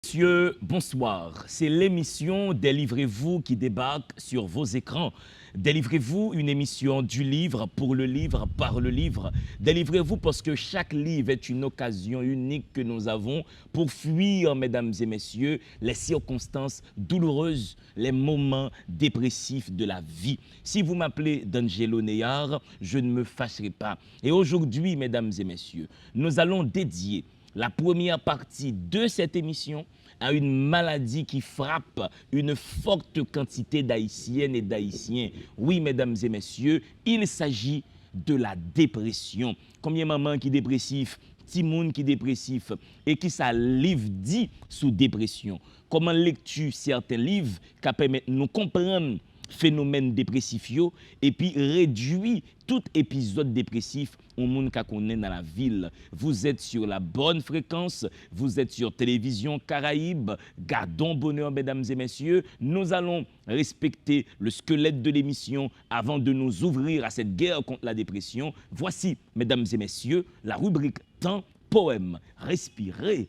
Messieurs, bonsoir. C'est l'émission Délivrez-vous qui débarque sur vos écrans. Délivrez-vous, une émission du livre, pour le livre, par le livre. Délivrez-vous parce que chaque livre est une occasion unique que nous avons pour fuir, mesdames et messieurs, les circonstances douloureuses, les moments dépressifs de la vie. Si vous m'appelez D'Angelo Neyard, je ne me fâcherai pas. Et aujourd'hui, mesdames et messieurs, nous allons dédier la première partie de cette émission à une maladie qui frappe une forte quantité d'Haïtiennes et d'Haïtiens. Oui, mesdames et messieurs, il s'agit de la dépression. Combien de mamans qui dépressif, Timoun qui dépressif et qui ça livre dit sous dépression. Comment lecture certains livres qui permettent de nous comprendre phénomène dépressif yo, et puis réduit tout épisode dépressif au monde qu'on connaît dans la ville. Vous êtes sur la bonne fréquence, vous êtes sur Télévision Caraïbe. Gardons bonheur, mesdames et messieurs. Nous allons respecter le squelette de l'émission avant de nous ouvrir à cette guerre contre la dépression. Voici, mesdames et messieurs, la rubrique Temps, poème. Respirez.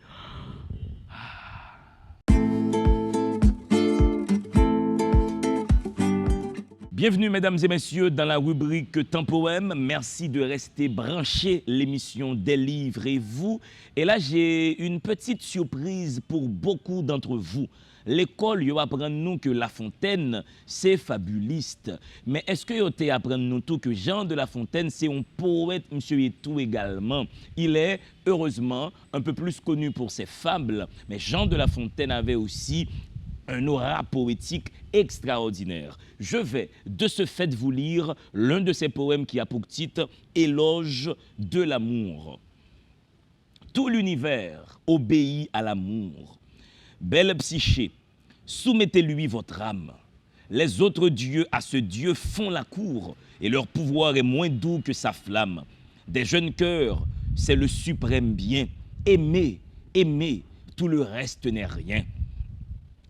Bienvenue, mesdames et messieurs, dans la rubrique Temps Poème. Merci de rester branchés, l'émission Délivrez-vous. Et là, j'ai une petite surprise pour beaucoup d'entre vous. L'école, yo apprend nous que La Fontaine, c'est fabuliste. Mais est-ce que yo te apprend nous tout que Jean de La Fontaine, c'est un poète, monsieur et tout également. Il est, heureusement, un peu plus connu pour ses fables. Mais Jean de La Fontaine avait aussi un aura poétique extraordinaire. Je vais de ce fait vous lire l'un de ses poèmes qui a pour titre « Éloge de l'amour ». Tout l'univers obéit à l'amour. Belle psyché, soumettez-lui votre âme. Les autres dieux à ce Dieu font la cour, et leur pouvoir est moins doux que sa flamme. Des jeunes cœurs, c'est le suprême bien. Aimer, aimer, tout le reste n'est rien.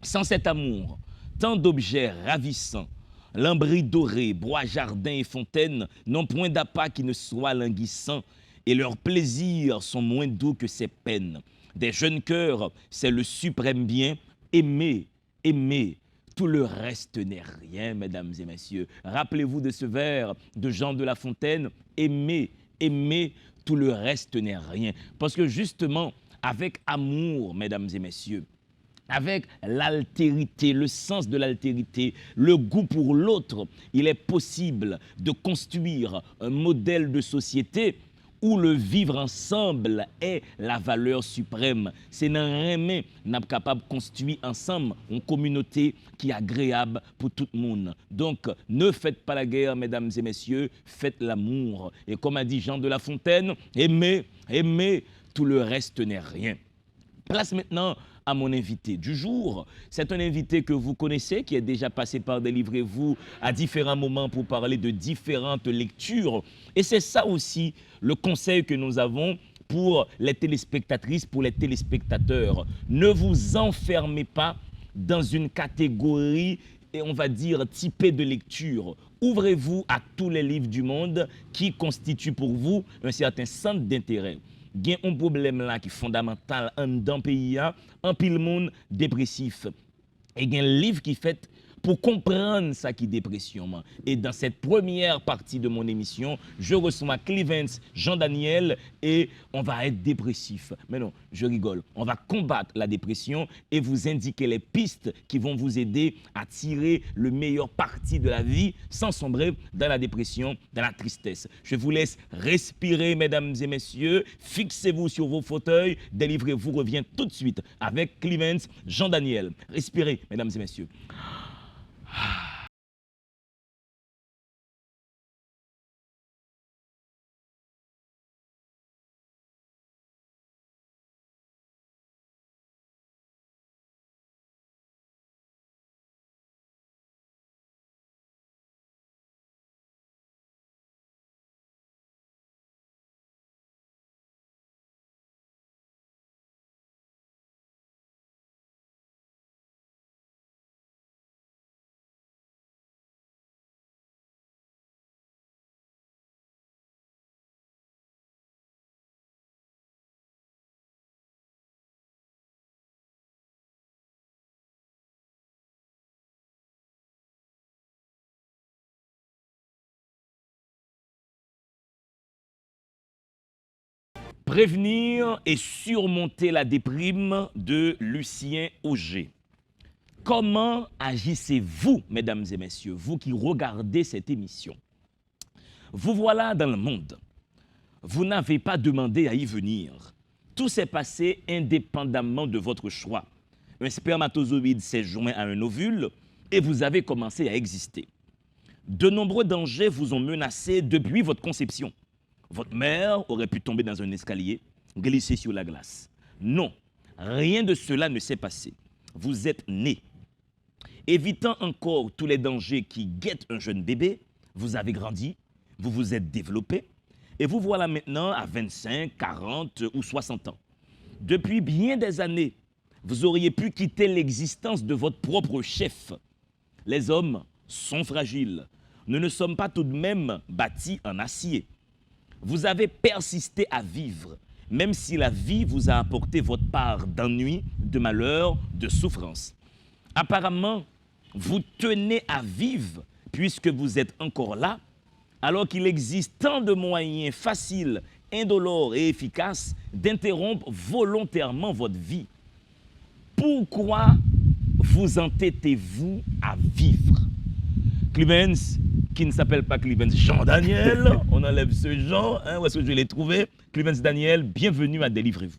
Sans cet amour, tant d'objets ravissants, lambris dorés, bois, jardins et fontaines n'ont point d'appât qui ne soit languissant, et leurs plaisirs sont moins doux que ses peines. Des jeunes cœurs, c'est le suprême bien. Aimer, aimer, tout le reste n'est rien, mesdames et messieurs. Rappelez-vous de ce vers de Jean de La Fontaine. Aimer, aimer, tout le reste n'est rien. Parce que justement, avec amour, mesdames et messieurs, avec l'altérité, le sens de l'altérité, le goût pour l'autre, il est possible de construire un modèle de société où le vivre ensemble est la valeur suprême. C'est dans rien nous sommes capables de construire ensemble une communauté qui est agréable pour tout le monde. Donc, ne faites pas la guerre, mesdames et messieurs, faites l'amour. Et comme a dit Jean de La Fontaine, aimez, aimez, tout le reste n'est rien. Place maintenant à mon invité du jour. C'est un invité que vous connaissez, qui est déjà passé par Délivrez-vous à différents moments pour parler de différentes lectures. Et c'est ça aussi le conseil que nous avons pour les téléspectatrices, pour les téléspectateurs. Ne vous enfermez pas dans une catégorie, et on va dire, typée de lecture. Ouvrez-vous à tous les livres du monde qui constituent pour vous un certain centre d'intérêt. Il y a un problème là qui est fondamental dans le pays, en pile monde dépressif. Et il y a un livre qui fait pour comprendre ça qui est dépression. Et dans cette première partie de mon émission, je reçois Clevance, Jean-Daniel, et on va être dépressif. Mais non, je rigole. On va combattre la dépression et vous indiquer les pistes qui vont vous aider à tirer le meilleur parti de la vie sans sombrer dans la dépression, dans la tristesse. Je vous laisse respirer, mesdames et messieurs. Fixez-vous sur vos fauteuils. Délivrez-vous revient tout de suite avec Clevance, Jean-Daniel. Respirez, mesdames et messieurs. Prévenir et surmonter la déprime de Lucien Auger. Comment agissez-vous, mesdames et messieurs, vous qui regardez cette émission? Vous voilà dans le monde. Vous n'avez pas demandé à y venir. Tout s'est passé indépendamment de votre choix. Un spermatozoïde s'est joint à un ovule et vous avez commencé à exister. De nombreux dangers vous ont menacé depuis votre conception. Votre mère aurait pu tomber dans un escalier, glisser sur la glace. Non, rien de cela ne s'est passé. Vous êtes né. Évitant encore tous les dangers qui guettent un jeune bébé, vous avez grandi, vous vous êtes développé, et vous voilà maintenant à 25, 40 ou 60 ans. Depuis bien des années, vous auriez pu quitter l'existence de votre propre chef. Les hommes sont fragiles. Nous ne sommes pas tout de même bâtis en acier. Vous avez persisté à vivre, même si la vie vous a apporté votre part d'ennui, de malheur, de souffrance. Apparemment, vous tenez à vivre puisque vous êtes encore là, alors qu'il existe tant de moyens faciles, indolores et efficaces d'interrompre volontairement votre vie. Pourquoi vous entêtez-vous à vivre? Clemens, qui ne s'appelle pas Clemens Jean-Daniel, on enlève ce Jean, où est-ce que je l'ai trouvé? Clemens Daniel, bienvenue à Délivrez-vous.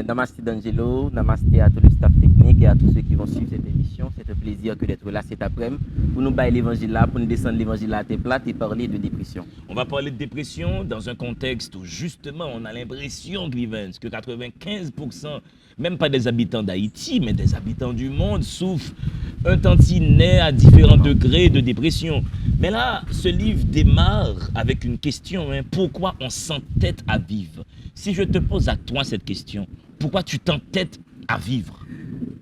Namasté D'Angelo, namasté à tout le staff technique et à tous ceux qui vont suivre cette émission. C'est un plaisir que d'être là cet après-midi pour nous bailler l'évangile là, pour nous descendre l'évangile à tes plates et parler de dépression. On va parler de dépression dans un contexte où justement on a l'impression, Clemens, que 95%, même pas des habitants d'Haïti, mais des habitants du monde souffrent un tantinet à différents degrés de dépression. Mais là, ce livre démarre avec une question, pourquoi on s'entête à vivre? Si je te pose à toi cette question, pourquoi tu t'entêtes à vivre?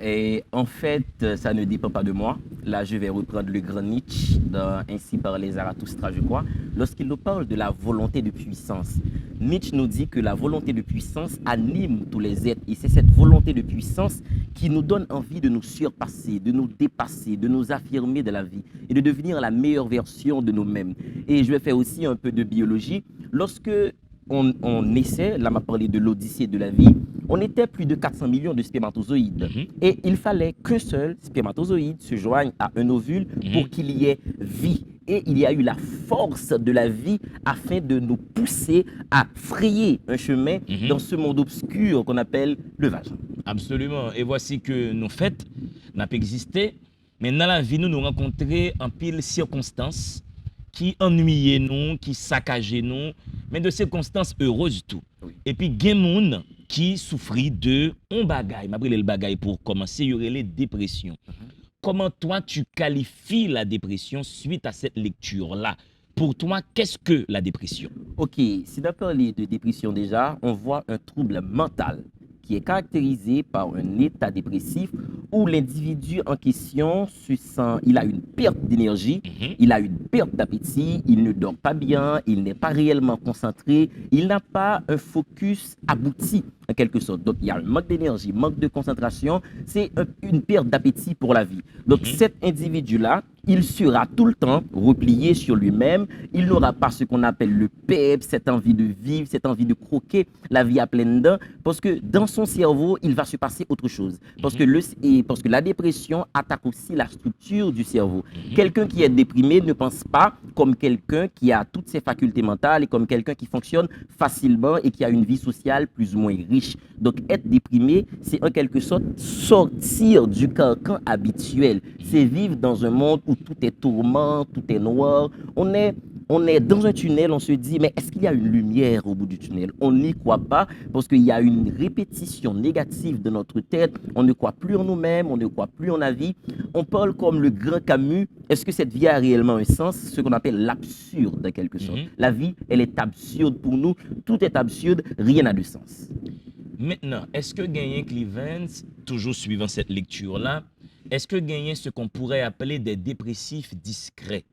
Et en fait, ça ne dépend pas de moi. Là, je vais reprendre le grand Nietzsche, dans Ainsi parlait Zarathustra, je crois, lorsqu'il nous parle de la volonté de puissance. Nietzsche nous dit que la volonté de puissance anime tous les êtres. Et c'est cette volonté de puissance qui nous donne envie de nous surpasser, de nous dépasser, de nous affirmer de la vie et de devenir la meilleure version de nous-mêmes. Et je vais faire aussi un peu de biologie. Lorsque on essaie, là, m'a parlé de l'Odyssée de la vie, on était plus de 400 millions de spermatozoïdes. Et il fallait qu'un seul spermatozoïde se joigne à un ovule pour qu'il y ait vie. Et il y a eu la force de la vie afin de nous pousser à frayer un chemin dans ce monde obscur qu'on appelle le vagin. Absolument. Et voici que nos fêtes n'ont pas existé. Mais dans la vie, nous rencontrons en pile circonstances qui ennuyaient nous, qui saccageaient nous, mais de circonstances heureuses tout. Oui. Et puis, il y a des gens qui souffrent de un bagay. Je vais le bagay pour commencer, il y aurait les dépressions. Comment toi, tu qualifies la dépression suite à cette lecture-là? Pour toi, qu'est-ce que la dépression? Ok, si on parle de dépression déjà, on voit un trouble mental qui est caractérisé par un état dépressif où l'individu en question se sent, il a une perte d'énergie, il a une perte d'appétit, il ne dort pas bien, il n'est pas réellement concentré, il n'a pas un focus abouti en quelque sorte. Donc il y a un manque d'énergie, manque de concentration, c'est une perte d'appétit pour la vie. Donc cet individu-là, il sera tout le temps replié sur lui-même, il n'aura pas ce qu'on appelle le PEP, cette envie de vivre, cette envie de croquer la vie à pleines dents, parce que dans son cerveau, il va se passer autre chose. Parce que la dépression attaque aussi la structure du cerveau. Quelqu'un qui est déprimé ne pense pas comme quelqu'un qui a toutes ses facultés mentales et comme quelqu'un qui fonctionne facilement et qui a une vie sociale plus ou moins riche. Donc être déprimé, c'est en quelque sorte sortir du carcan habituel. C'est vivre dans un monde où tout est tourment, tout est noir. On est dans un tunnel, on se dit, mais est-ce qu'il y a une lumière au bout du tunnel? On n'y croit pas parce qu'il y a une répétition négative de notre tête. On ne croit plus en nous-mêmes, on ne croit plus en la vie. On parle comme le grand Camus. Est-ce que cette vie a réellement un sens? Ce qu'on appelle l'absurde, en quelque sorte. La vie, elle est absurde pour nous. Tout est absurde, rien n'a de sens. Maintenant, est-ce que gagner Clemens, toujours suivant cette lecture-là, est-ce que gagner ce qu'on pourrait appeler des dépressifs discrets?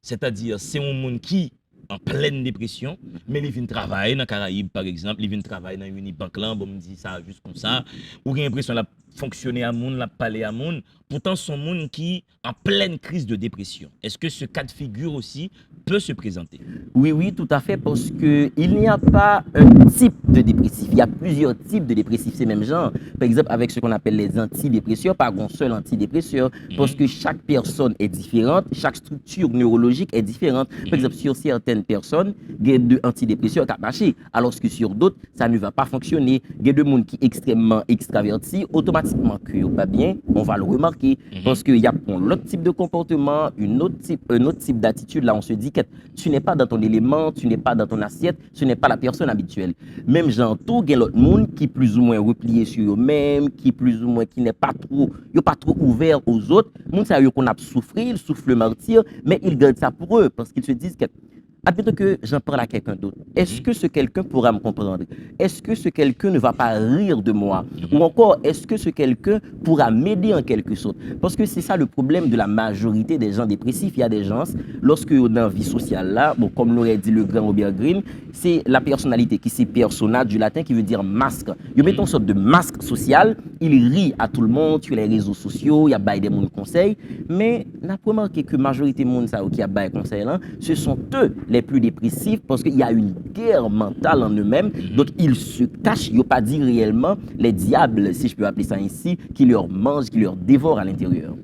C'est-à-dire, c'est un monde qui en pleine dépression, mais il vient travailler dans les Caraïbes, par exemple, il vient travailler dans Unibank, là, bon, me dit ça juste comme ça, ou il a l'impression fonctionner à monde, la parler à monde. Pourtant, son monde qui en pleine crise de dépression. Est-ce que ce cas de figure aussi peut se présenter? Oui, oui, tout à fait, parce que il n'y a pas un type de dépressif. Il y a plusieurs types de dépressifs, c'est même genre. Par exemple, avec ce qu'on appelle les antidépresseurs, pas un seul antidépresseur, parce que chaque personne est différente, chaque structure neurologique est différente. Par exemple, sur certaines personnes, il y a des antidépresseurs qui ont marché, alors que sur d'autres, ça ne va pas fonctionner. Il y a des gens qui sont extrêmement extravertis, automatiquement, que pas bien, on va le remarquer, parce qu'il y a un autre type de comportement, un autre type d'attitude. Là, on se dit que tu n'es pas dans ton élément, tu n'es pas dans ton assiette, ce n'est pas la personne habituelle. Même genre, tout, il y a l'autre monde qui est plus ou moins replié sur eux-mêmes, qui plus ou moins, qui n'est pas trop ouvert aux autres. Monde ça qu'on a souffert, ils souffrent le martyr, mais ils gardent ça pour eux, parce qu'ils se disent que admettons que j'en parle à quelqu'un d'autre. Est-ce que ce quelqu'un pourra me comprendre? Est-ce que ce quelqu'un ne va pas rire de moi? Ou encore, est-ce que ce quelqu'un pourra m'aider en quelque sorte? Parce que c'est ça le problème de la majorité des gens dépressifs. Il y a des gens, lorsque dans la vie sociale là, bon, comme l'aurait dit le grand Robert Greene, c'est la personnalité qui c'est persona du latin qui veut dire masque. Ils mettent une sorte de masque social, ils rient à tout le monde sur les réseaux sociaux, il y a des gens conseils, mais on a remarqué que la majorité des gens qui a des conseils là, ce sont eux les plus dépressifs parce qu'il y a une guerre mentale en eux-mêmes. Donc, ils se cachent, ils n'ont pas dit réellement les diables, si je peux appeler ça ainsi, qui leur mangent, qui leur dévorent à l'intérieur.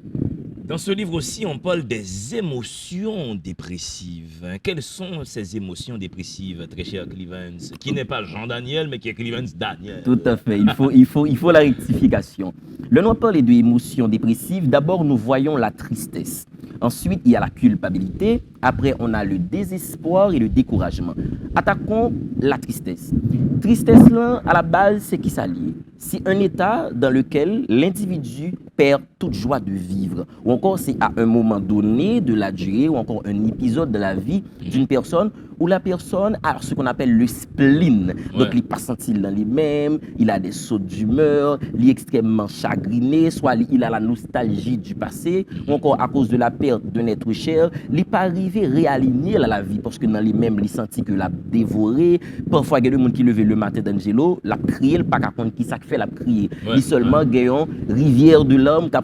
Dans ce livre aussi, on parle des émotions dépressives. Quelles sont ces émotions dépressives, très cher Clevens, qui n'est pas Jean Daniel, mais qui est Clevens Daniel? Tout à fait, il faut la rectification. Le nom parle d'émotions dépressives. D'abord, nous voyons la tristesse. Ensuite, il y a la culpabilité. Après, on a le désespoir et le découragement. Attaquons la tristesse. Tristesse, là, à la base, c'est qui s'allie. C'est un état dans lequel l'individu perd toute joie de vivre. Ou encore, c'est à un moment donné de la durée, ou encore un épisode de la vie d'une personne où la personne a ce qu'on appelle le spleen. Donc, il n'est pas senti dans lui-même, il a des sautes d'humeur, il est extrêmement chagriné, soit il a la nostalgie du passé, ou encore à cause de la perte d'un être cher, il n'est pas arrivé à réaligner la vie, parce que dans lui-même, il sentit que l'a dévoré. Parfois, il y a des gens qui levaient le matin d'Angelo, l'a crié, il n'a pas contre qui ça fait, l'a crié. Il seulement gagnant rivière de l'homme qui a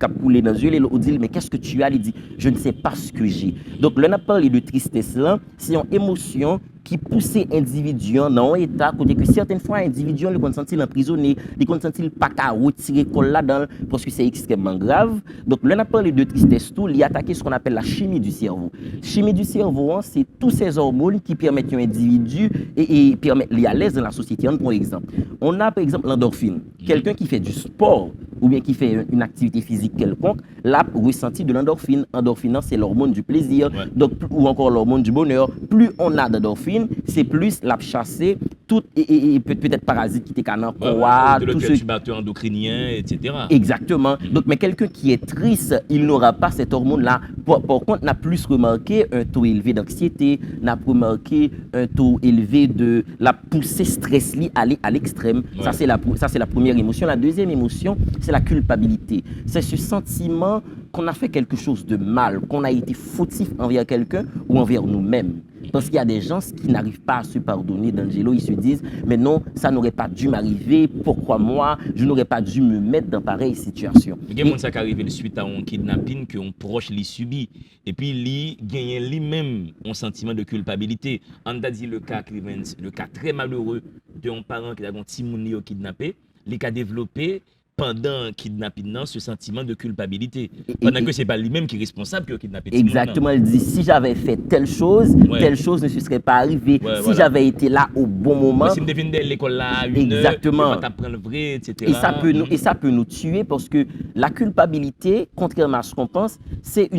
coulé dans les yeux, il dit, mais qu'est-ce que tu as? Il dit, je ne sais pas ce que j'ai. Donc, là, on a parlé de tristesse là, c'est une émotion qui pousse l'individu dans un état côté que certaines fois l'individu le sentir emprisonné, le sentir pas qu'à retirer col là-dedans parce que c'est extrêmement grave. Donc là on a parlé de tristesse tout, il attaquer ce qu'on appelle la chimie du cerveau. Chimie du cerveau, c'est tous ces hormones qui permettent à un individu et permettent d'être à l'aise dans la société. Par exemple, on a par exemple l'endorphine. Quelqu'un qui fait du sport ou bien qui fait une activité physique quelconque, là ressenti de l'endorphine. Endorphine, c'est l'hormone du plaisir, donc ou encore l'hormone du bonheur. Plus on a d'endorphine, c'est plus la chasser tout et peut-être parasite qui t'est canon tout ce perturbateur endocrinien, etc. Exactement. Donc mais quelqu'un qui est triste, il n'aura pas cette hormone là. Par contre, on a plus remarqué un taux élevé d'anxiété, on a remarqué un taux élevé de la poussée stress liée à l'extrême. Ça c'est la première émotion. La deuxième émotion, c'est la culpabilité. C'est ce sentiment qu'on a fait quelque chose de mal, qu'on a été fautif envers quelqu'un ou envers nous-mêmes. Parce qu'il y a des gens qui n'arrivent pas à se pardonner d'Angelo, ils se disent, mais non, ça n'aurait pas dû m'arriver, pourquoi moi, je n'aurais pas dû me mettre dans pareille situation. Il y a des gens qui arrivent suite à un kidnapping que un proche lui subit, et puis lui gagne lui-même un sentiment de culpabilité. On a dit le cas Clevens, le cas très malheureux d'un parent qui a un petit moun kidnappé, il a développé pendant kidnapping ce sentiment de culpabilité. Pendant que ce n'est pas lui-même qui est responsable que kidnappé. Exactement, il dit si j'avais fait telle chose ne se serait pas arrivée. Si j'avais été là au bon moment. Si je devine de l'école là à une exactement. heure, t'apprendre le vrai, etc. Et ça peut nous tuer parce que la culpabilité, contrairement à ce qu'on pense, c'est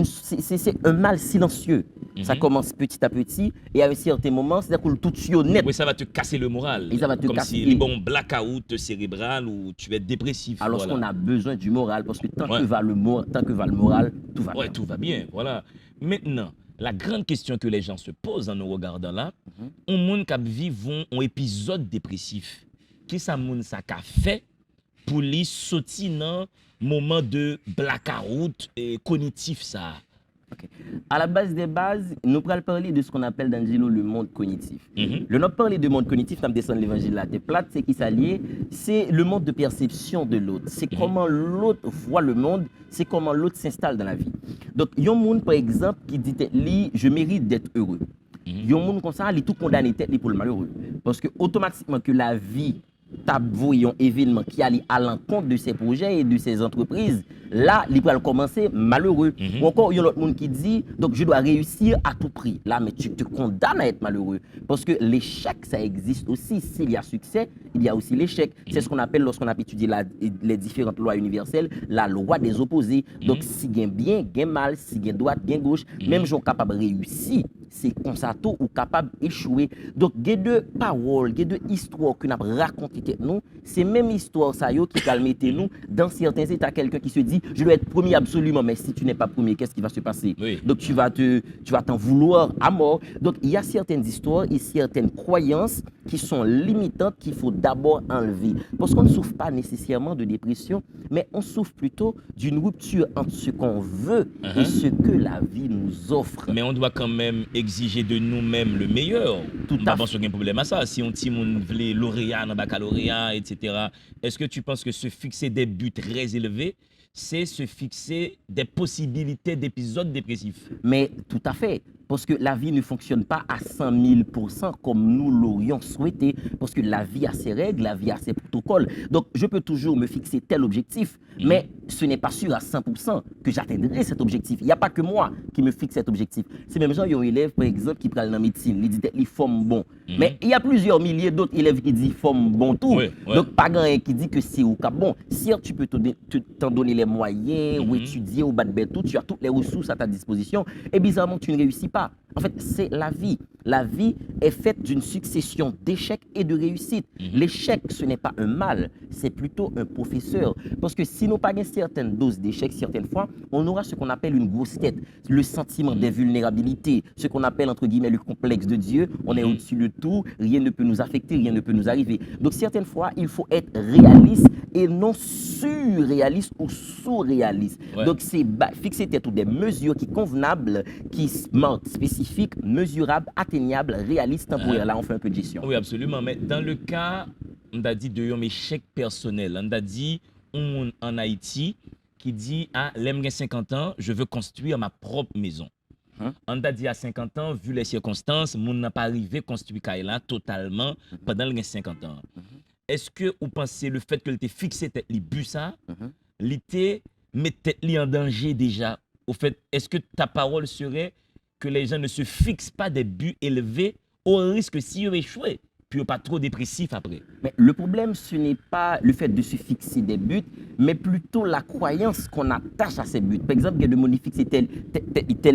un mal silencieux. Ça commence petit à petit et à un certain moment, c'est-à-dire que tout tue net. Oui, ça va te casser le moral. Et ça va te comme casser. si les bons blackout cérébral ou tu es dépressif. Alors qu'on a besoin du moral parce que tant que va le moral, tout va bien. Oui, tout va bien. Voilà. Maintenant, la grande question que les gens se posent en nous regardant là, un monde qui vit un épisode dépressif. Qu'est-ce que monde ça a fait pour lui sortir dans moment de blackout et cognitif ça? Ok. À la base des bases, nous allons parler de ce qu'on appelle d'Angelo le monde cognitif. Le nom parler de monde cognitif, nous descend l'évangile là, plate, c'est qui s'allie, c'est le monde de perception de l'autre. C'est comment l'autre voit le monde, c'est comment l'autre s'installe dans la vie. Donc, il y a un monde, par exemple, qui dit, je mérite d'être heureux. Il y a un monde comme ça, il est tout condamné tête pour le malheureux. Parce que automatiquement que la vie voyons un événement qui allait à l'encontre de ses projets et de ses entreprises, là, il va commencer malheureux. Ou encore, il y a l'autre monde qui dit, donc je dois réussir à tout prix. Là, mais tu te condamnes à être malheureux. Parce que l'échec, ça existe aussi. S'il y a succès, il y a aussi l'échec. C'est ce qu'on appelle, lorsqu'on a étudié les différentes lois universelles, la loi des opposés. Donc, si il y a bien, il y a mal, si il y a droite, il y a gauche, même gens capables de réussir, c'est comme ça tout ou capable d'échouer. Donc, il y a deux paroles, il y a deux histoires que nous avons racontées nous, c'est même histoire ça qui calme nous dans certains états. Quelqu'un qui se dit je dois être premier absolument, mais si tu n'es pas premier, qu'est-ce qui va se passer? Donc tu vas t'en vouloir à mort. Donc il y a certaines histoires et certaines croyances qui sont limitantes qu'il faut d'abord enlever, parce qu'on ne souffre pas nécessairement de dépression, mais on souffre plutôt d'une rupture entre ce qu'on veut et ce que la vie nous offre. Mais on doit quand même exiger de nous-mêmes le meilleur. Tout à fait. Pas aucun problème à ça. Si on dit on veut lauréat dans baccalauréat, etc. Est-ce que tu penses que se fixer des buts très élevés, c'est se fixer des possibilités d'épisodes dépressifs? Mais tout à fait. Parce que la vie ne fonctionne pas à 100 000% comme nous l'aurions souhaité. Parce que la vie a ses règles, la vie a ses protocoles. Donc, je peux toujours me fixer tel objectif, mais ce n'est pas sûr à 100% que j'atteindrai cet objectif. Il n'y a pas que moi qui me fixe cet objectif. C'est même gens, il y a un élève, par exemple, qui parle dans la médecine, il dit qu'il forme bon. Mais il y a plusieurs milliers d'autres élèves qui disent forme bon tout. Donc, pas grand qui dit que c'est ou cap bon. Si tu peux t'en donner les moyens, ou étudier, ou battre tout, tu as toutes les ressources à ta disposition, et bizarrement, tu ne réussis pas. En fait, c'est la vie. La vie est faite d'une succession d'échecs et de réussites. L'échec, ce n'est pas un mal, c'est plutôt un professeur. Parce que si nous pas une certaine dose d'échecs, certaines fois, on aura ce qu'on appelle une grosse tête, le sentiment d'invulnérabilité, ce qu'on appelle entre guillemets le complexe de Dieu. On est au-dessus de tout, rien ne peut nous affecter, rien ne peut nous arriver. Donc certaines fois, il faut être réaliste et non surréaliste ou sous-réaliste. Donc c'est fixer tête ou des mesures qui convenables, qui smart, spécifiques, mesurables, atteignables, réalistes, temporaires. Là, on fait un peu de gestion. Oui, absolument. Mais dans le cas, on a dit de un échec personnel, on a dit en Haïti qui dit à l'aime 50 ans, je veux construire ma propre maison. On a dit à 50 ans, vu les circonstances, mon n'a pas arrivé à construire Kaila totalement pendant les 50 ans. Est-ce que vous pensez le fait que tu fixé tête li but ça, l'été met tête li en danger déjà? Au fait, est-ce que ta parole serait que les gens ne se fixent pas des buts élevés au risque s'ils échouent, puis pas trop dépressifs après? Mais le problème, ce n'est pas le fait de se fixer des buts, mais plutôt la croyance qu'on attache à ces buts. Par exemple, il y a de monde fixer tel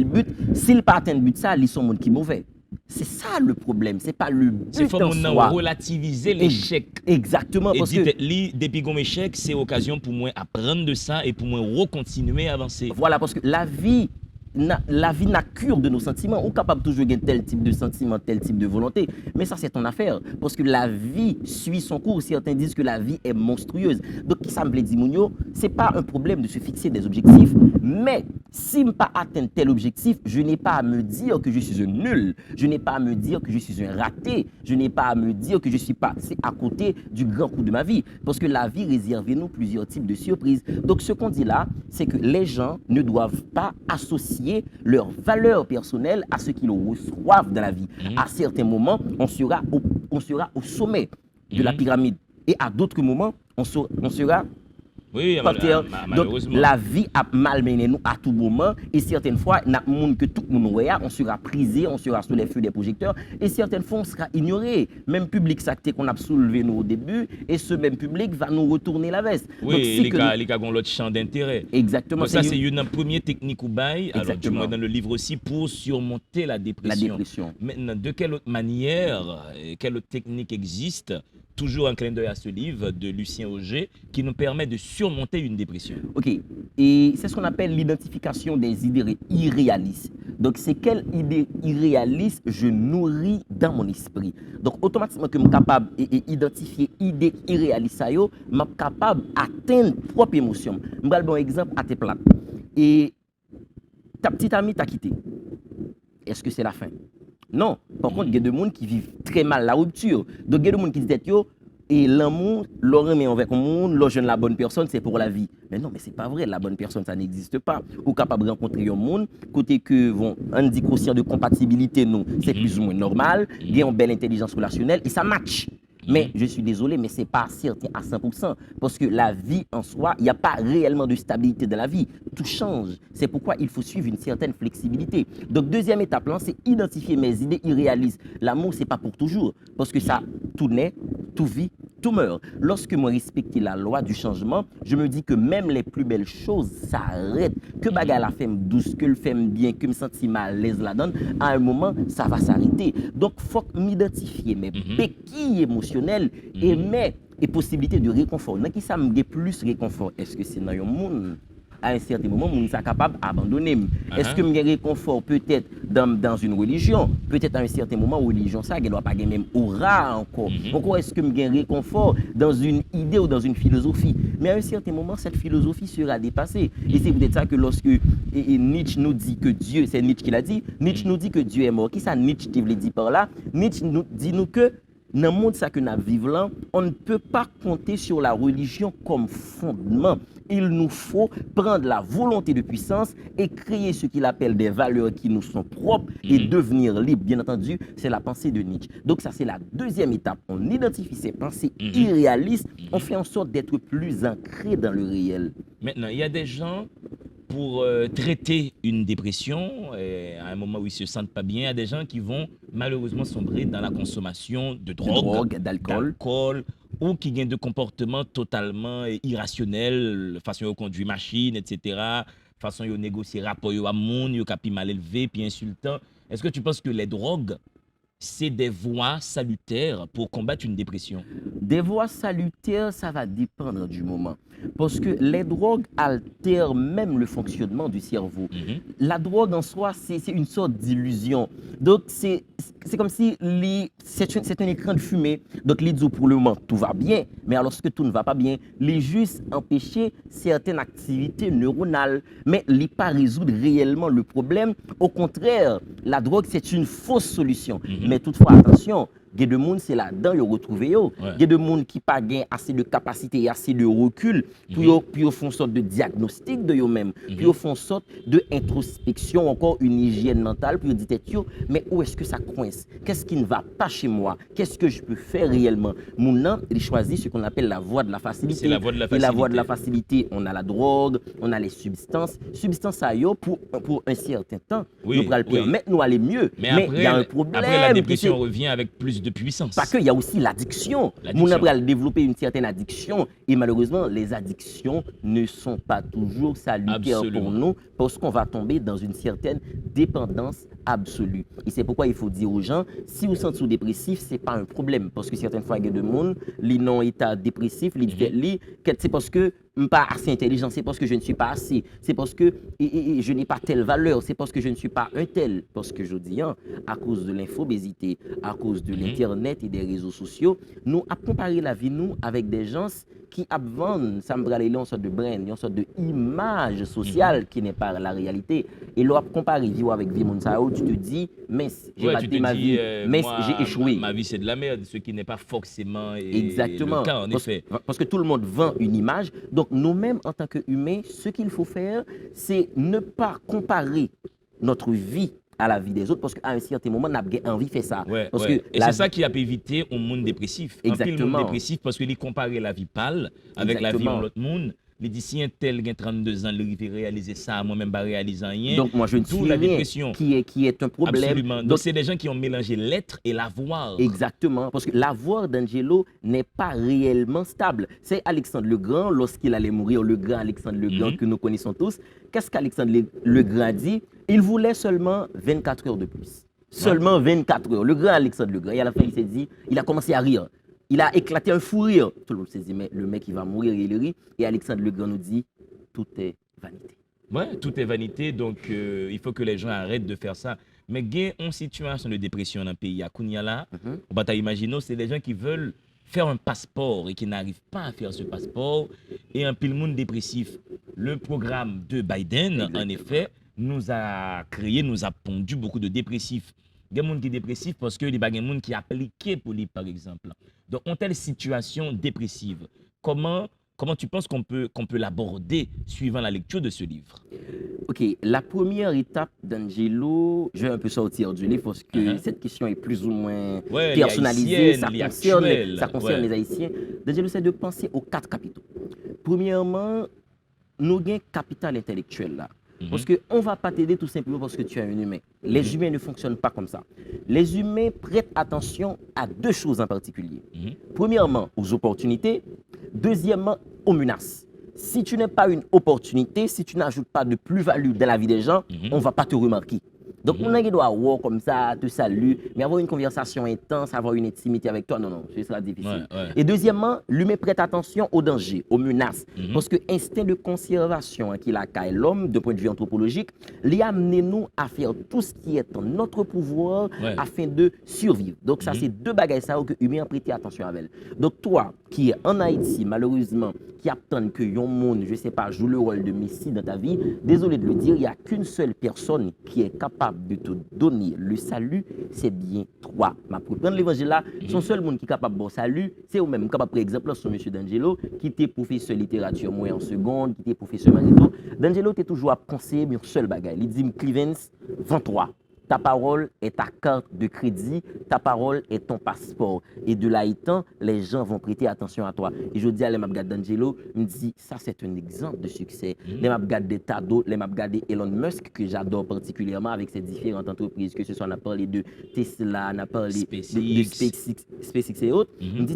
but, s'il pas atteint le but, ça, ils sont monde qui est mauvais. C'est ça le problème, c'est pas le but. Il faut relativiser l'échec. Exactement. Et dire que depuis qu'on échec, c'est l'occasion pour moi apprendre de ça et pour moi recontinuer à avancer. Voilà, parce que la vie n'a cure de nos sentiments. On est capable toujours de tel type de sentiment, tel type de volonté. Mais ça, c'est ton affaire. Parce que la vie suit son cours. Certains disent que la vie est monstrueuse. Donc, ça me dit, Mounio, ce n'est pas un problème de se fixer des objectifs. Mais si je n'ai pas atteint tel objectif, je n'ai pas à me dire que je suis un nul. Je n'ai pas à me dire que je suis un raté. Je n'ai pas à me dire que je suis passé à côté du grand coup de ma vie. Parce que la vie réserve nous plusieurs types de surprises. Donc, ce qu'on dit là, c'est que les gens ne doivent pas associer leur valeur personnelle à ce qu'ils reçoivent dans la vie. À certains moments, on sera au sommet de la pyramide. Et à d'autres moments, on sera par terre. Donc, la vie a malmené nous à tout moment. Et certaines fois, que tout le monde on sera prisé, on sera sous les feux des projecteurs. Et certaines fois, on sera ignoré. Même public sacré qu'on a soulevé nous au début. Et ce même public va nous retourner la veste. Oui, les gars ont l'autre champ d'intérêt. Exactement. Donc ça, c'est une première technique ou bail. Alors, du moins dans le livre aussi, pour surmonter la dépression. La dépression. Maintenant, de quelle autre manière, quelle autre technique existe? Toujours un clin d'œil à ce livre de Lucien Auger qui nous permet de surmonter une dépression. Ok, et c'est ce qu'on appelle l'identification des idées irréalistes. Donc, c'est quelle idée irréaliste je nourris dans mon esprit. Donc, automatiquement que je suis capable d'identifier idée irréaliste, je suis capable d'atteindre propre émotion. Je vais donner un exemple à tes plats. Et ta petite amie t'a quitté. Est-ce que c'est la fin? Non. Par contre, il y a des gens qui vivent très mal la rupture. Donc, il y a des gens qui disent yo, et l'amour, l'homme est avec le monde, l'homme la bonne personne, c'est pour la vie. Mais non, mais c'est pas vrai, la bonne personne, ça n'existe pas. Ou capable de rencontrer un monde, côté que, bon, on dit quotient de compatibilité, non, c'est plus ou moins normal, il y a une belle intelligence relationnelle, et ça match. Mais je suis désolé, mais ce n'est pas certain à 100%. Parce que la vie en soi, il n'y a pas réellement de stabilité dans la vie. Tout change. C'est pourquoi il faut suivre une certaine flexibilité. Donc, deuxième étape, c'est identifier mes idées irréalistes. L'amour, ce n'est pas pour toujours. Parce que ça, tout naît, tout vit, tout meurt. Lorsque moi respecte la loi du changement, je me dis que même les plus belles choses s'arrêtent. Que bagarre la femme douce, que le femme bien, que me senti mal à l'aise la donne, à un moment, ça va s'arrêter. Donc, il faut m'identifier mes béquilles émotionnelles et mes possibilités de réconfort. Dans qui ça me donne plus réconfort? Est-ce que c'est dans le monde? À un certain moment, on est capable d'abandonner. Est-ce que je réconfort peut-être dans une religion? Peut-être à un certain moment, religion, ça ne doit pas gagner même aura encore. Encore, est-ce que je réconfort dans une idée ou dans une philosophie? Mais à un certain moment, cette philosophie sera dépassée. Et c'est peut-être ça que lorsque Nietzsche nous dit que Dieu, c'est Nietzsche qui l'a dit, Nietzsche nous dit que Dieu est mort. Qui ça Nietzsche qui veut dire par là? Nietzsche nous dit que dans le monde que nous vivons là, on ne peut pas compter sur la religion comme fondement. Il nous faut prendre la volonté de puissance et créer ce qu'il appelle des valeurs qui nous sont propres et devenir libre. Bien entendu, c'est la pensée de Nietzsche. Donc ça, c'est la deuxième étape. On identifie ces pensées irréalistes, on fait en sorte d'être plus ancré dans le réel. Maintenant, il y a des gens, pour traiter une dépression, à un moment où ils ne se sentent pas bien, il y a des gens qui vont malheureusement sombrer dans la consommation de drogue, d'alcool, ou qui ont des comportements totalement irrationnels, façon de conduire machine, etc., façon de négocier rapport à monde, de capi mal élevé, puis insultant. Est-ce que tu penses que les drogues, c'est des voies salutaires pour combattre une dépression? Des voies salutaires, ça va dépendre du moment. Parce que les drogues altèrent même le fonctionnement du cerveau. La drogue en soi, c'est une sorte d'illusion. Donc, c'est comme si c'est un écran de fumée. Donc, les pour le moment, tout va bien. Mais lorsque tout ne va pas bien, les juste empêcher certaines activités neuronales. Mais les pas résoudre réellement le problème. Au contraire, la drogue, c'est une fausse solution. Mais toutefois, attention, il y a des gens c'est là-dedans, ils retrouvent. Il y a des gens qui n'ont pas assez de capacité et assez de recul pour faire une sorte de diagnostic de eux-mêmes, pour faire une sorte d'introspection, encore une hygiène mentale, pour dire, mais où est-ce que ça coince? Qu'est-ce qui ne va pas chez moi? Qu'est-ce que je peux faire réellement? Mon il choisit ce qu'on appelle la voie de la facilité. C'est la voie de la facilité. Et la voie de la facilité, on a la drogue, on a les substances. Substances à yo pour un certain temps, nous pourrons le permettre, nous aller mieux. Mais il y a un problème. Après, la dépression revient avec plus de puissance. Parce qu'il y a aussi l'addiction. Nous avons développé une certaine addiction et malheureusement, les addictions ne sont pas toujours salutaires pour nous parce qu'on va tomber dans une certaine dépendance absolue. Et c'est pourquoi il faut dire aux gens, si vous sentez dépressif, ce n'est pas un problème. Parce que certaines fois, il y a des gens qui ont un état dépressif, c'est parce que je ne suis pas assez intelligent, c'est parce que je ne suis pas assez, c'est parce que je n'ai pas telle valeur, c'est parce que je ne suis pas un tel. Parce que je dis, à cause de l'infobésité, à cause de l'Internet et des réseaux sociaux, nous avons comparé la vie nous avec des gens qui vendent, ça me brûle une sorte de brand, une sorte d'image sociale qui n'est pas la réalité. Et là, comparer vie avec vie, tu te dis, mais j'ai raté ma vie, mais j'ai échoué. Ma vie, c'est de la merde, ce qui n'est pas forcément exactement le cas, en effet. Parce que tout le monde vend une image. Donc, nous-mêmes, en tant qu'humains, ce qu'il faut faire, c'est ne pas comparer notre vie à la vie des autres, parce qu'à un certain moment, on a envie de faire ça. Parce que et c'est ça qui a pu éviter au monde dépressif. Exactement. Un monde dépressif, parce qu'il comparait la vie pâle avec la vie en l'autre monde. Les d'ici un tel qui a 32 ans, il va réaliser ça, moi-même, pas réaliser rien. Donc, moi, je ne suis la rien dépression. Qui est un problème. Absolument. Donc, c'est des gens qui ont mélangé l'être et l'avoir. Exactement. Parce que l'avoir d'Angelo n'est pas réellement stable. C'est Alexandre le Grand, lorsqu'il allait mourir, le grand Alexandre le Grand que nous connaissons tous. Qu'est-ce qu'Alexandre le Grand dit? Il voulait seulement 24 heures de plus. Seulement 24 heures. Le grand Alexandre le Grand. Et à la fin, il s'est dit, il a commencé à rire. Il a éclaté un fou rire. Tout le monde s'est dit, mais le mec, il va mourir, il rit. Et Alexandre le Grand nous dit, tout est vanité. Ouais, tout est vanité, donc il faut que les gens arrêtent de faire ça. Mais il y a une situation de dépression dans le pays. À Kounyala, on va t'imaginer, c'est des gens qui veulent faire un passeport et qui n'arrivent pas à faire ce passeport. Et un pile monde dépressif. Le programme de Biden, en effet, nous a créé, nous a pondu beaucoup de dépressifs. Il y a des gens qui sont dépressifs parce que les gens qui appliqué pour lui, par exemple. Donc, en telle situation dépressive, comment tu penses qu'on peut l'aborder suivant la lecture de ce livre? Ok, la première étape d'Angelo, je vais un peu sortir du livre parce que cette question est plus ou moins Ouais, personnalisée, ça les concerne, actuels, ça concerne ouais. les Haïtiens. D'Angelo, c'est de penser aux 4 capitaux. Premièrement, nous avons un capital intellectuel là. Parce qu'on ne va pas t'aider tout simplement parce que tu es un humain. Les humains ne fonctionnent pas comme ça. Les humains prêtent attention à 2 choses en particulier. Premièrement, aux opportunités. Deuxièmement, aux menaces. Si tu n'as pas une opportunité, si tu n'ajoutes pas de plus-value dans la vie des gens, on ne va pas te remarquer. Donc, on a doit avoir comme ça, te saluer, mais avoir une conversation intense, avoir une intimité avec toi, non, ce sera difficile. Ouais. Et deuxièmement, l'humain prête attention aux dangers, aux menaces. Parce que l'instinct de conservation qui a l'homme, de point de vue anthropologique, lui amène nous à faire tout ce qui est en notre pouvoir afin de survivre. Donc, ça, c'est 2 bagages que l'humain a prêté attention avec. Donc, toi, qui est en Haïti, malheureusement, qui attend que yon monde, je ne sais pas, joue le rôle de Messie dans ta vie, désolé de le dire, il n'y a qu'une seule personne qui est capable de te donner le salut, c'est bien toi. Ma pour prendre l'évangile là, son seul monde qui est capable de bon salut, c'est vous-même. Capable, par exemple, son monsieur D'Angelo, qui était professeur de littérature, moi en seconde, qui était professeur magnéto. D'Angelo, tu es toujours à penser, mais un seul bagage. Il dit, Clivens, 23. Ta parole est ta carte de crédit, ta parole est ton passeport. Et de là étant, les gens vont prêter attention à toi. Et je dis à l'Emabgad d'Angelo, me dit, ça c'est un exemple de succès. L'Emabgad de Tado, l'Emabgad Elon Musk, que j'adore particulièrement avec ses différentes entreprises, que ce soit on a parlé de Tesla, on a parlé de SpaceX et autres. Me dit,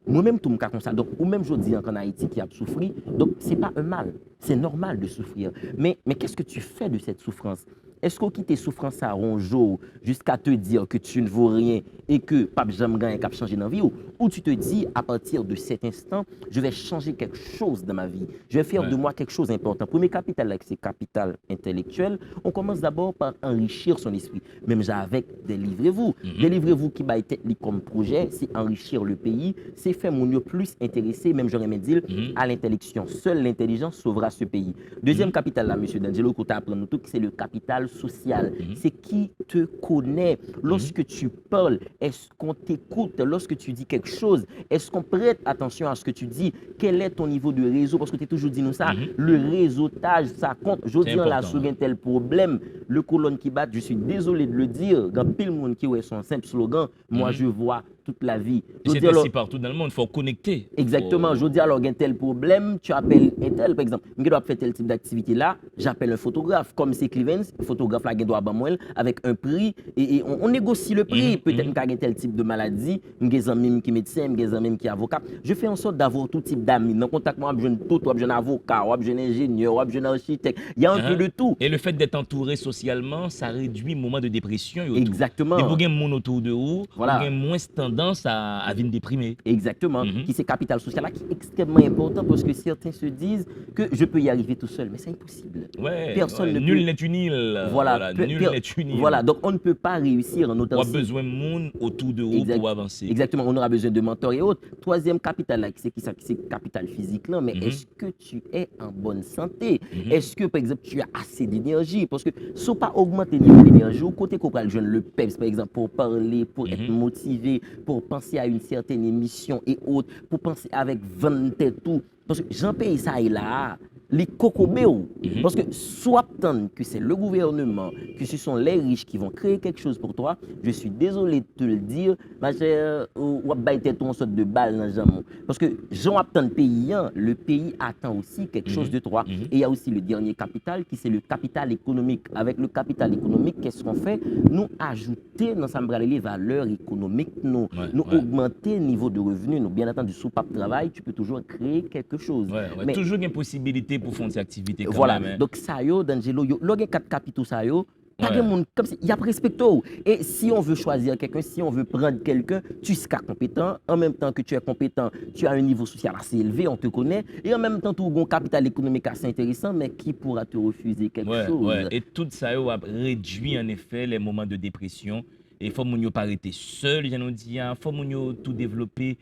moi-même, tout le monde comme ça. Donc, ou même je dis en Haïti qui a souffert. Donc, ce n'est pas un mal. C'est normal de souffrir. Mais qu'est-ce que tu fais de cette souffrance? Est-ce qu'on quitte tes souffrances à rongeau jusqu'à te dire que tu ne vaux rien et que Pape Jamgan cap changer dans la vie? Ou tu te dis, à partir de cet instant, je vais changer quelque chose dans ma vie. Je vais faire de moi quelque chose d'important. Premier capital, là, c'est capital intellectuel. On commence d'abord par enrichir son esprit. Même avec Délivrez-vous. Délivrez-vous qui va être comme projet, c'est enrichir le pays, c'est faire mon mieux plus intéressé, même j'aurais même dit, à l'intellection. Seule l'intelligence sauvera ce pays. Deuxième capital, là, M. D'Angelo, que tu apprends nous tout, c'est le capital social. C'est qui te connaît. Lorsque tu parles, est-ce qu'on t'écoute? Lorsque tu dis quelque chose, est-ce qu'on prête attention à ce que tu dis? Quel est ton niveau de réseau? Parce que tu as toujours dit nous ça, le réseautage, ça compte. Je dis là, sur un tel problème, le colonne qui bat, je suis désolé de le dire, quand pile le monde qui a son simple slogan, moi je vois toute la vie. C'est ainsi partout dans le monde, il faut connecter. Exactement. Je dis alors, il y a un tel problème, tu appelles un tel, par exemple, je dois faire tel type d'activité là, j'appelle un photographe. Comme c'est Clivens, le photographe là, il doit avoir avec un prix et on négocie le prix. Peut-être qu'il y a un tel type de maladie, il y a un même qui est médecin, il y a un même qui est avocat. Je fais en sorte d'avoir tout type d'amis. Dans contact, moi, je tout, je un avocat, je un ingénieur, je un architecte. Il y a un peu de tout. Et le fait d'être entouré socialement, ça réduit le moment de dépression. Exactement. Et pour gagner mon autour de vous, voilà. Vous avez moins tendance à venir déprimer. Exactement. Qui c'est capital social là qui est extrêmement important parce que certains se disent que je peux y arriver tout seul, mais c'est impossible. Personne ne nul n'est une île. Voilà, nul n'est une île. Voilà, donc on ne peut pas réussir en autant. On a besoin de monde autour de vous pour avancer. Exactement, on aura besoin de mentors et autres. Troisième capital là, c'est qui ça? C'est capital physique là, mais est-ce que tu es en bonne santé? Est-ce que par exemple tu as assez d'énergie? Parce que si pas augmenter le niveau d'énergie, au côté qu'on parle le PEPS par exemple pour parler, pour être motivé, pour penser à une certaine émission et autres, pour penser avec 20 et tout. Parce que j'en paye ça et là, les cocobéos. Parce que soit tant que c'est le gouvernement, que ce sont les riches qui vont créer quelque chose pour toi, je suis désolé de te le dire, ma chère, ou une sorte de balle dans le jamon. Parce que j'en attends le pays, le pays attend aussi quelque chose de toi. Et il y a aussi le dernier capital qui c'est le capital économique. Avec le capital économique, qu'est-ce qu'on fait? Nous ajouter dans sa les valeurs économiques, nous augmenter le niveau de revenus. Nous, bien entendu, sous pas de travail, tu peux toujours créer quelque chose. Mais toujours une possibilité pour faire des activités. Voilà, même, hein. Donc ça yo, D'Angelo, il y a 4 capitaux ça yo. Pas de monde comme il y a respecté. Et si on veut choisir quelqu'un, si on veut prendre quelqu'un, tu seras compétent. En même temps que tu es compétent, tu as un niveau social assez élevé, on te connaît. Et en même temps, tu as un capital économique assez intéressant, mais qui pourra te refuser quelque chose? Et tout ça a réduit en effet les moments de dépression. Et il faut que nous pas arrêter seul, j'en dis, il faut que nous tout développer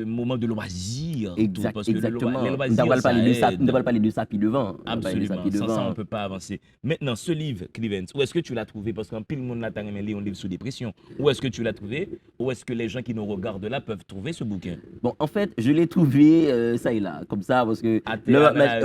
moments de loisirs. Exact, Parce que exactement. les On loisirs, devrait ça pas parler de ça puis devant. On va parler de ça absolument. puis Sans ça, on devant. ne peut pas avancer. Maintenant, ce livre, Clevens, où est-ce que tu l'as trouvé? Parce qu'un pile monde là, t'as aimé lire un livre sous dépression. Où est-ce que tu l'as trouvé? Où est-ce que les gens qui nous regardent là peuvent trouver ce bouquin? Bon, en fait, je l'ai trouvé ça et là, comme ça, parce que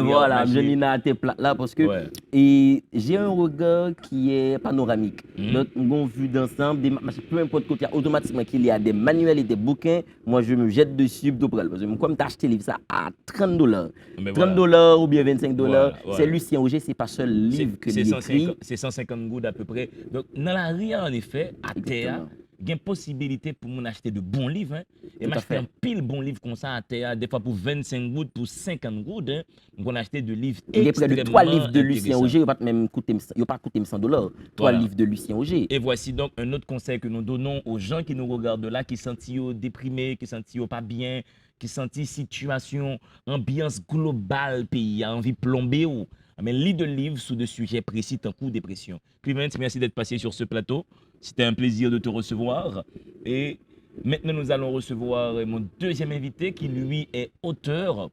voilà, je l'ai à tes plats là, parce que Ouais. et j'ai un regard qui est panoramique. Mhm. Donc, on vue d'ensemble, peu importe côté, automatiquement qu'il y a des manuels et des bouquins, moi je me jette dessus pour prendre. Parce que comme tu as acheté le livre ça à $30, Mais 30 voilà. ou bien 25 Voilà, c'est voilà. Lucien Auger, c'est pas seul livre que il écrit. C'est 150 gouttes à peu près. Donc, dans la rue, en effet, à terre, Exactement. il y a une possibilité pour moi d'acheter de bons livres. Hein. Et Tout à m'acheter fait. un pile bon livre comme ça à terre, des fois pour 25 gouttes, pour 50 gouttes. Hein. Donc, on a acheté de livres Il y a près de 3 livres de Lucien intéressants. Auger, il va pas coûter $100. 3 Voilà. livres de Lucien Auger. Et voici donc un autre conseil que nous donnons aux gens qui nous regardent là, qui sentent déprimés, qui sentent pas bien, qui sentent situation, ambiance globale, pays, a envie de plomber ou. Mais lis de livres sous des sujets précis, tant coup dépression. Clément, merci d'être passé sur ce plateau. C'était un plaisir de te recevoir. Et maintenant, nous allons recevoir mon deuxième invité qui, lui, est auteur,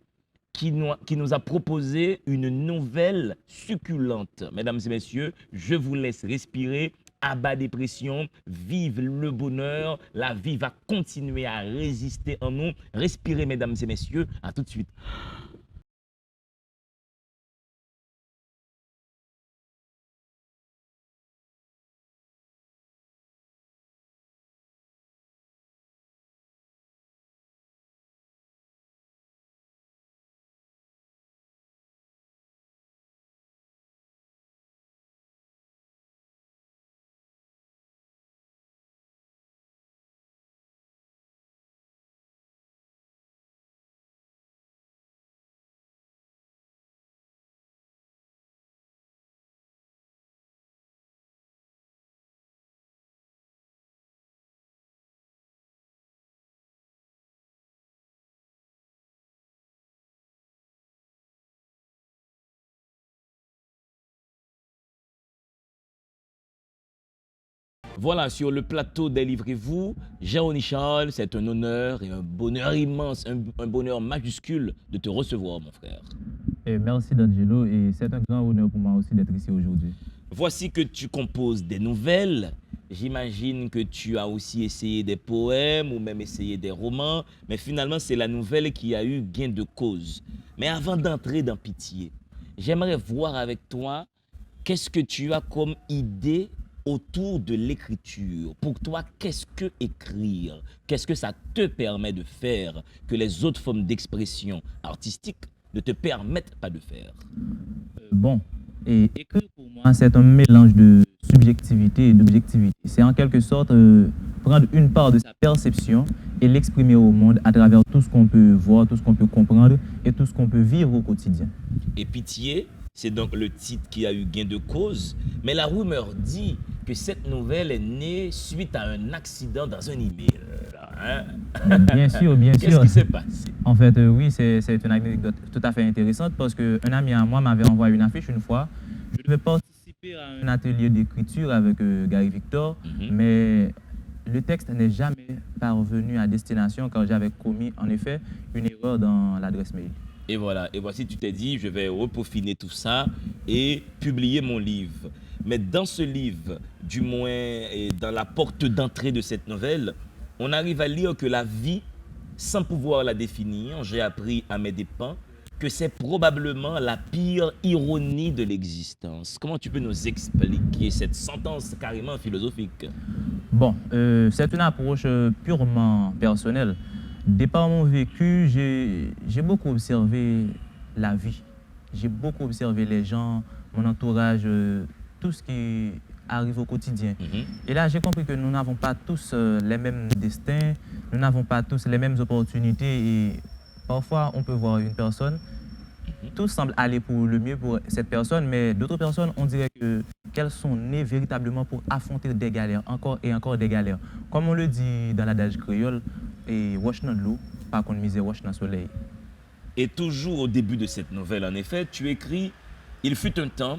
qui nous a proposé une nouvelle succulente. Mesdames et messieurs, je vous laisse respirer. Abat dépression, vive le bonheur, la vie va continuer à résister en nous. Respirez, mesdames et messieurs, à tout de suite. Voilà, sur le plateau Délivrez-vous, Jean-Oni Charles, c'est un honneur et un bonheur immense, un bonheur majuscule de te recevoir, mon frère. Et merci D'Angelo, et c'est un grand honneur pour moi aussi d'être ici aujourd'hui. Voici que tu composes des nouvelles. J'imagine que tu as aussi essayé des poèmes ou même essayé des romans, mais finalement, c'est la nouvelle qui a eu gain de cause. Mais avant d'entrer dans Pitié, j'aimerais voir avec toi qu'est-ce que tu as comme idée autour de l'écriture. Pour toi, qu'est-ce que écrire? Qu'est-ce que ça te permet de faire que les autres formes d'expression artistique ne te permettent pas de faire? Bon, et écrire pour moi, c'est un mélange de subjectivité et d'objectivité. C'est en quelque sorte prendre une part de sa perception et l'exprimer au monde à travers tout ce qu'on peut voir, tout ce qu'on peut comprendre et tout ce qu'on peut vivre au quotidien. Et Pitié, c'est donc le titre qui a eu gain de cause, mais la rumeur dit que cette nouvelle est née suite à un accident dans un email. Hein? Bien sûr, bien Qu'est-ce sûr. qui s'est passé? En fait, oui, c'est une anecdote tout à fait intéressante parce qu'un ami à moi m'avait envoyé une affiche une fois. Je devais participer à un atelier d'écriture avec Gary Victor, mais le texte n'est jamais parvenu à destination car j'avais commis en effet une erreur dans l'adresse mail. Et voilà, et voici, tu t'es dit, je vais repeaufiner tout ça et publier mon livre. Mais dans ce livre, du moins, et dans la porte d'entrée de cette nouvelle, on arrive à lire que la vie, sans pouvoir la définir, j'ai appris à mes dépens que c'est probablement la pire ironie de l'existence. Comment tu peux nous expliquer cette sentence carrément philosophique? Bon, c'est une approche purement personnelle. De par mon vécu, j'ai beaucoup observé la vie. J'ai beaucoup observé les gens, mon entourage, tout ce qui arrive au quotidien. Et là, j'ai compris que nous n'avons pas tous les mêmes destins, nous n'avons pas tous les mêmes opportunités. Et parfois, on peut voir une personne, tout semble aller pour le mieux pour cette personne, mais d'autres personnes, on dirait qu'elles sont nées véritablement pour affronter des galères, encore et encore des galères. Comme on le dit dans l'adage créole, et wash dans l'eau, pas qu'on mise wash dans le soleil. Et toujours au début de cette nouvelle, en effet, tu écris « Il fut un temps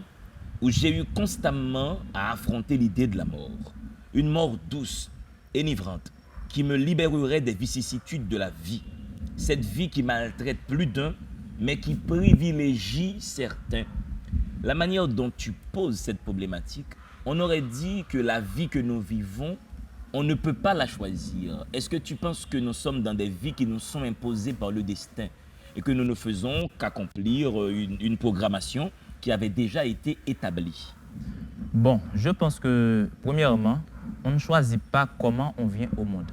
où j'ai eu constamment à affronter l'idée de la mort. Une mort douce, enivrante, qui me libérerait des vicissitudes de la vie. Cette vie qui maltraite plus d'un, mais qui privilégie certains. La manière dont tu poses cette problématique, on aurait dit que la vie que nous vivons, on ne peut pas la choisir. Est-ce que tu penses que nous sommes dans des vies qui nous sont imposées par le destin et que nous ne faisons qu'accomplir une programmation qui avait déjà été établie? Bon, je pense que, premièrement, on ne choisit pas comment on vient au monde.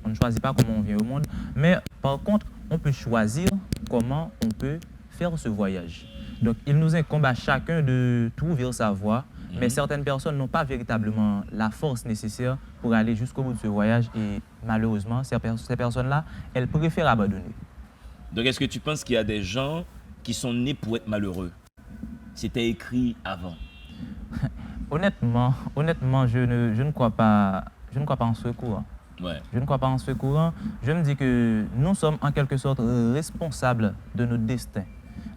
On ne choisit pas comment on vient au monde, mais par contre, on peut choisir comment on peut faire ce voyage. Donc, il nous incombe à chacun de trouver sa voie, mais certaines personnes n'ont pas véritablement la force nécessaire pour aller jusqu'au bout de ce voyage et malheureusement, ces personnes-là, elles préfèrent abandonner. Donc, est-ce que tu penses qu'il y a des gens qui sont nés pour être malheureux? C'était écrit avant. Honnêtement, je ne crois pas en ce courant. Ouais. Je ne crois pas en ce courant. Je me dis que nous sommes en quelque sorte responsables de notre destin.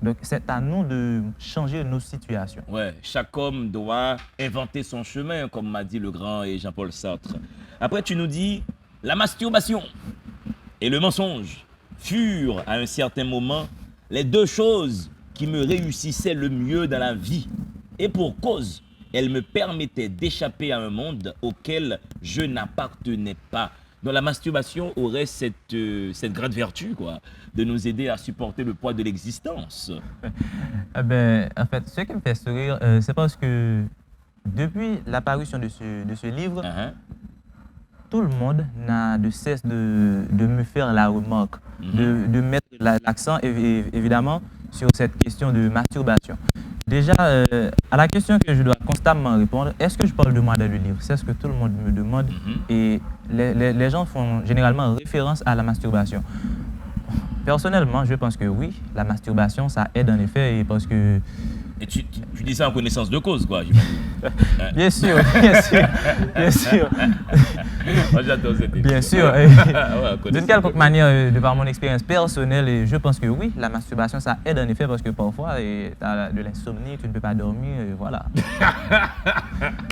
Donc, c'est à nous de changer nos situations. Ouais, chaque homme doit inventer son chemin, comme m'a dit le grand et Jean-Paul Sartre. Après, tu nous dis, la masturbation et le mensonge furent à un certain moment les deux choses qui me réussissaient le mieux dans la vie. Et pour cause, elles me permettaient d'échapper à un monde auquel je n'appartenais pas. Donc la masturbation aurait cette grande vertu, quoi, de nous aider à supporter le poids de l'existence. En fait, ce qui me fait sourire, c'est parce que depuis l'apparition de ce livre, tout le monde n'a de cesse de me faire la remarque, de mettre l'accent évidemment sur cette question de masturbation. Déjà, à la question que je dois constamment répondre, est-ce que je parle de moi dans le livre? C'est ce que tout le monde me demande et les gens font généralement référence à la masturbation. Personnellement, je pense que oui, la masturbation, ça aide en effet et parce que... Et tu dis ça en connaissance de cause, quoi. Bien sûr, bien sûr, bien sûr. Moi, j'adore cette émission. Bien sûr. Ouais, D'une quelconque manière, de par mon expérience personnelle, et je pense que oui, la masturbation, ça aide en effet parce que parfois, tu as de l'insomnie, tu ne peux pas dormir, et voilà.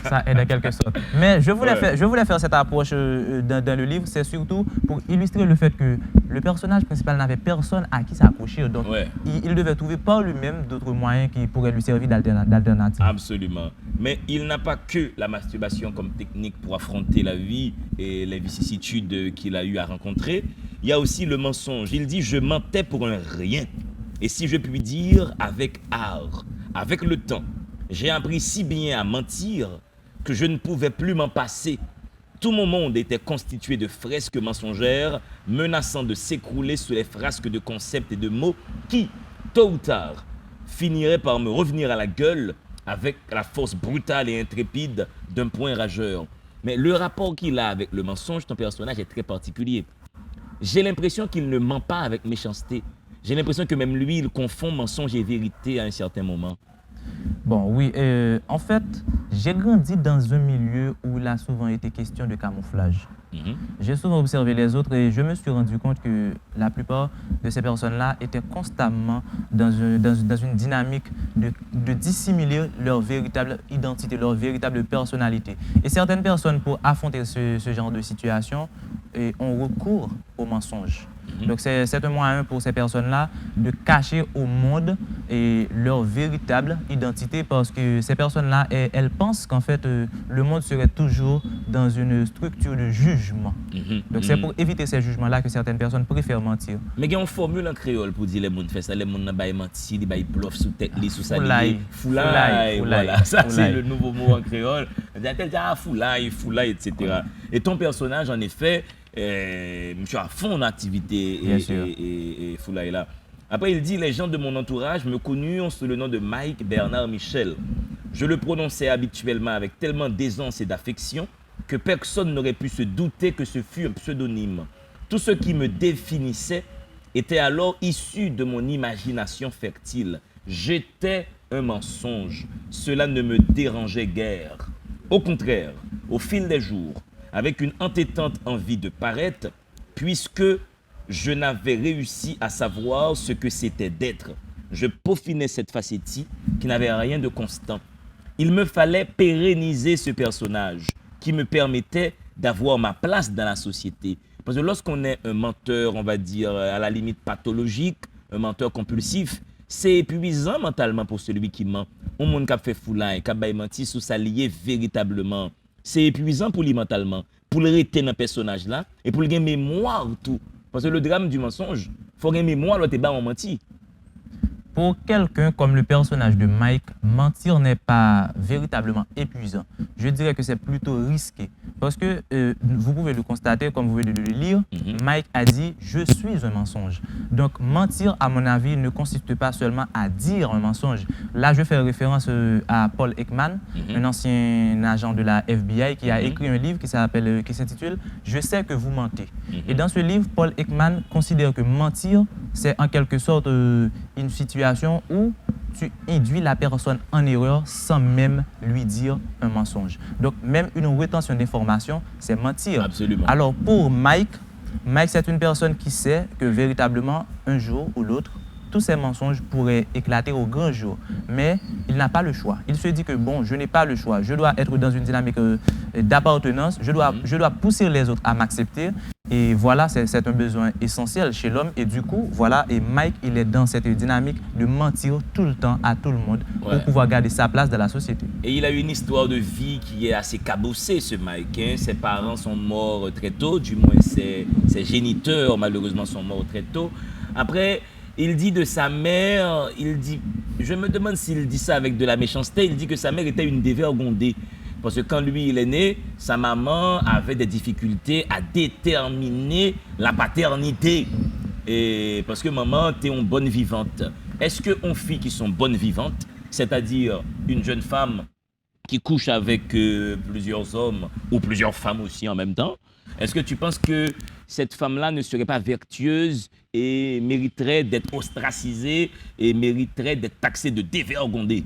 Ça aide en quelque sorte. Mais je voulais faire cette approche dans le livre, c'est surtout pour illustrer le fait que le personnage principal n'avait personne à qui s'accrocher. Donc, il devait trouver par lui-même d'autres moyens qui pourraient lui servir d'alternative. Absolument. Mais il n'a pas que la masturbation comme technique pour affronter la vie et les vicissitudes qu'il a eu à rencontrer. Il y a aussi le mensonge. Il dit « je mentais pour un rien ». Et si je puis dire, avec art, avec le temps, j'ai appris si bien à mentir que je ne pouvais plus m'en passer. Tout mon monde était constitué de fresques mensongères, menaçant de s'écrouler sous les frasques de concepts et de mots qui, tôt ou tard, finiraient par me revenir à la gueule avec la force brutale et intrépide d'un poing rageur. Mais le rapport qu'il a avec le mensonge, ton personnage est très particulier. J'ai l'impression qu'il ne ment pas avec méchanceté. J'ai l'impression que même lui, il confond mensonge et vérité à un certain moment. Bon, oui. En fait, j'ai grandi dans un milieu où il a souvent été question de camouflage. J'ai souvent observé les autres et je me suis rendu compte que la plupart de ces personnes-là étaient constamment dans une dynamique de dissimuler leur véritable identité, leur véritable personnalité. Et certaines personnes, pour affronter ce genre de situation, ont recours au mensonge. Donc c'est un moyen pour ces personnes-là de cacher au monde leur véritable identité parce que ces personnes-là, elles pensent qu'en fait le monde serait toujours dans une structure de jugement. Donc c'est pour éviter ces jugements-là que certaines personnes préfèrent mentir. Mais il y a une formule en créole pour dire les gens font ça, les gens n'ont menti, ils bluff sous tête, sous sa foulaille. Voilà, ça c'est le nouveau mot en créole. Foulaille, etc. Et ton personnage, en effet, je suis à fond en activité et foulaille là. Après, il dit, les gens de mon entourage me connurent sous le nom de Mike Bernard Michel. Je le prononçais habituellement avec tellement d'aisance et d'affection que personne n'aurait pu se douter que ce fût un pseudonyme. Tout ce qui me définissait était alors issu de mon imagination fertile. J'étais un mensonge. Cela ne me dérangeait guère. Au contraire, au fil des jours, avec une entêtante envie de paraître, puisque je n'avais réussi à savoir ce que c'était d'être. Je peaufinais cette facétie qui n'avait rien de constant. Il me fallait pérenniser ce personnage qui me permettait d'avoir ma place dans la société. Parce que lorsqu'on est un menteur, on va dire, à la limite pathologique, un menteur compulsif, c'est épuisant mentalement pour celui qui ment. Un monde qui a fait foulin, qui a menti sous sa liée véritablement. C'est épuisant pour lui mentalement, pour le rester dans le personnage là, et pour le gagner mémoire tout. Parce que le drame du mensonge, il faut gagner mémoire, l'autre est bas en menti. Pour quelqu'un comme le personnage de Mike, mentir n'est pas véritablement épuisant. Je dirais que c'est plutôt risqué. Parce que vous pouvez le constater, comme vous venez de le lire, Mike a dit « je suis un mensonge ». Donc mentir, à mon avis, ne consiste pas seulement à dire un mensonge. Là, je fais référence à Paul Ekman, un ancien agent de la FBI qui a écrit un livre qui s'intitule « Je sais que vous mentez ». Et dans ce livre, Paul Ekman considère que mentir, c'est en quelque sorte une situation où tu induis la personne en erreur sans même lui dire un mensonge. Donc, même une rétention d'informations, c'est mentir. Absolument. Alors, pour Mike, c'est une personne qui sait que véritablement, un jour ou l'autre, tous ces mensonges pourraient éclater au grand jour. Mais il n'a pas le choix. Il se dit que, bon, je n'ai pas le choix. Je dois être dans une dynamique d'appartenance. Je dois pousser les autres à m'accepter. Et voilà, c'est un besoin essentiel chez l'homme. Et du coup, voilà, et Mike, il est dans cette dynamique de mentir tout le temps à tout le monde pour pouvoir garder sa place dans la société. Et il a une histoire de vie qui est assez cabossée, ce Mike. Hein. Ses parents sont morts très tôt, du moins ses géniteurs, malheureusement, sont morts très tôt. Après, il dit de sa mère, je me demande s'il dit ça avec de la méchanceté, il dit que sa mère était une dévergondée. Parce que quand lui, il est né, sa maman avait des difficultés à déterminer la paternité. Et parce que maman, t'es une bonne vivante. Est-ce qu'une fille qui sont bonnes vivantes, c'est-à-dire une jeune femme qui couche avec plusieurs hommes ou plusieurs femmes aussi en même temps, est-ce que tu penses que cette femme-là ne serait pas vertueuse et mériterait d'être ostracisée et mériterait d'être taxée de dévergondée?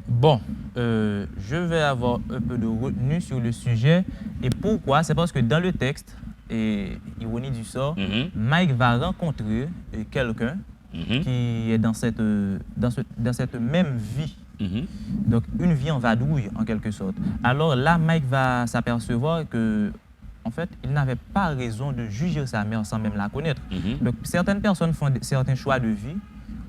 Bon, je vais avoir un peu de retenue sur le sujet. Et pourquoi? C'est parce que dans le texte, et ironie du sort, Mike va rencontrer quelqu'un qui est dans cette même vie. Donc, une vie en vadrouille, en quelque sorte. Alors là, Mike va s'apercevoir que, en fait, il n'avait pas raison de juger sa mère sans même la connaître. Donc, certaines personnes font certains choix de vie.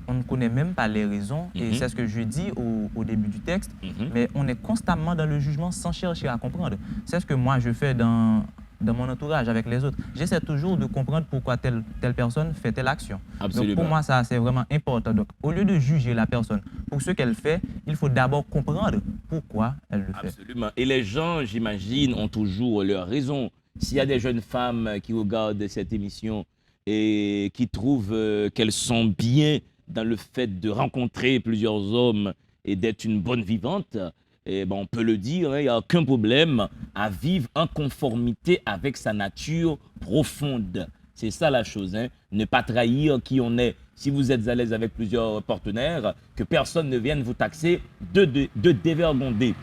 On ne connaît même pas les raisons, et c'est ce que je dis au début du texte, mais on est constamment dans le jugement sans chercher à comprendre. C'est ce que moi je fais dans mon entourage avec les autres. J'essaie toujours de comprendre pourquoi telle personne fait telle action. Absolument. Donc pour moi, ça c'est vraiment important. Donc au lieu de juger la personne pour ce qu'elle fait, il faut d'abord comprendre pourquoi elle le fait. Absolument. Et les gens, j'imagine, ont toujours leurs raisons. S'il y a des jeunes femmes qui regardent cette émission et qui trouvent qu'elles sont bien dans le fait de rencontrer plusieurs hommes et d'être une bonne vivante, eh ben on peut le dire, il n'y a aucun problème à vivre en conformité avec sa nature profonde. C'est ça la chose, hein? Ne pas trahir qui on est. Si vous êtes à l'aise avec plusieurs partenaires, que personne ne vienne vous taxer de dévergonder.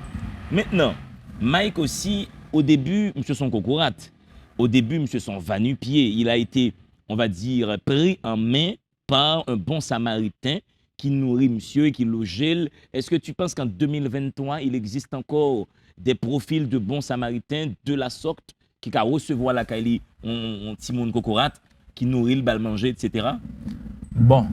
Maintenant, Mike aussi, au début, M. son cocourate, au début, M. son va-nu-pied, il a été, on va dire, pris en main par un bon samaritain qui nourrit monsieur et qui loge. Est-ce que tu penses qu'en 2023, il existe encore des profils de bons samaritains de la sorte qui va recevoir la Kaili, un petit monde cocorate, qui nourrit le bal manger, etc.? Bon,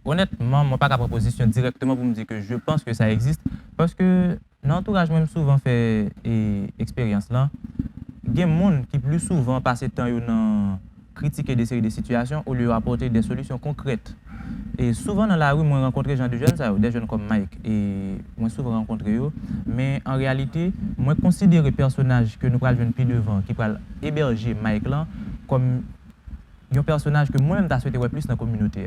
honnêtement, moi, pas qu'à proposition directement pour me dire que je pense que ça existe, parce que l'entourage même souvent fait expérience là. Il y a des gens qui plus souvent passent le temps dans critiquer des séries de situations au lieu d'apporter des solutions concrètes. Et souvent dans la rue, moi rencontre des gens de jeunes, des jeunes comme Mike, et moi souvent rencontré eux, mais en réalité, moi considère le personnage que nous allons plus devant, qui va héberger Mike là, comme un personnage que moi-même j'ai souhaité voir plus dans la communauté.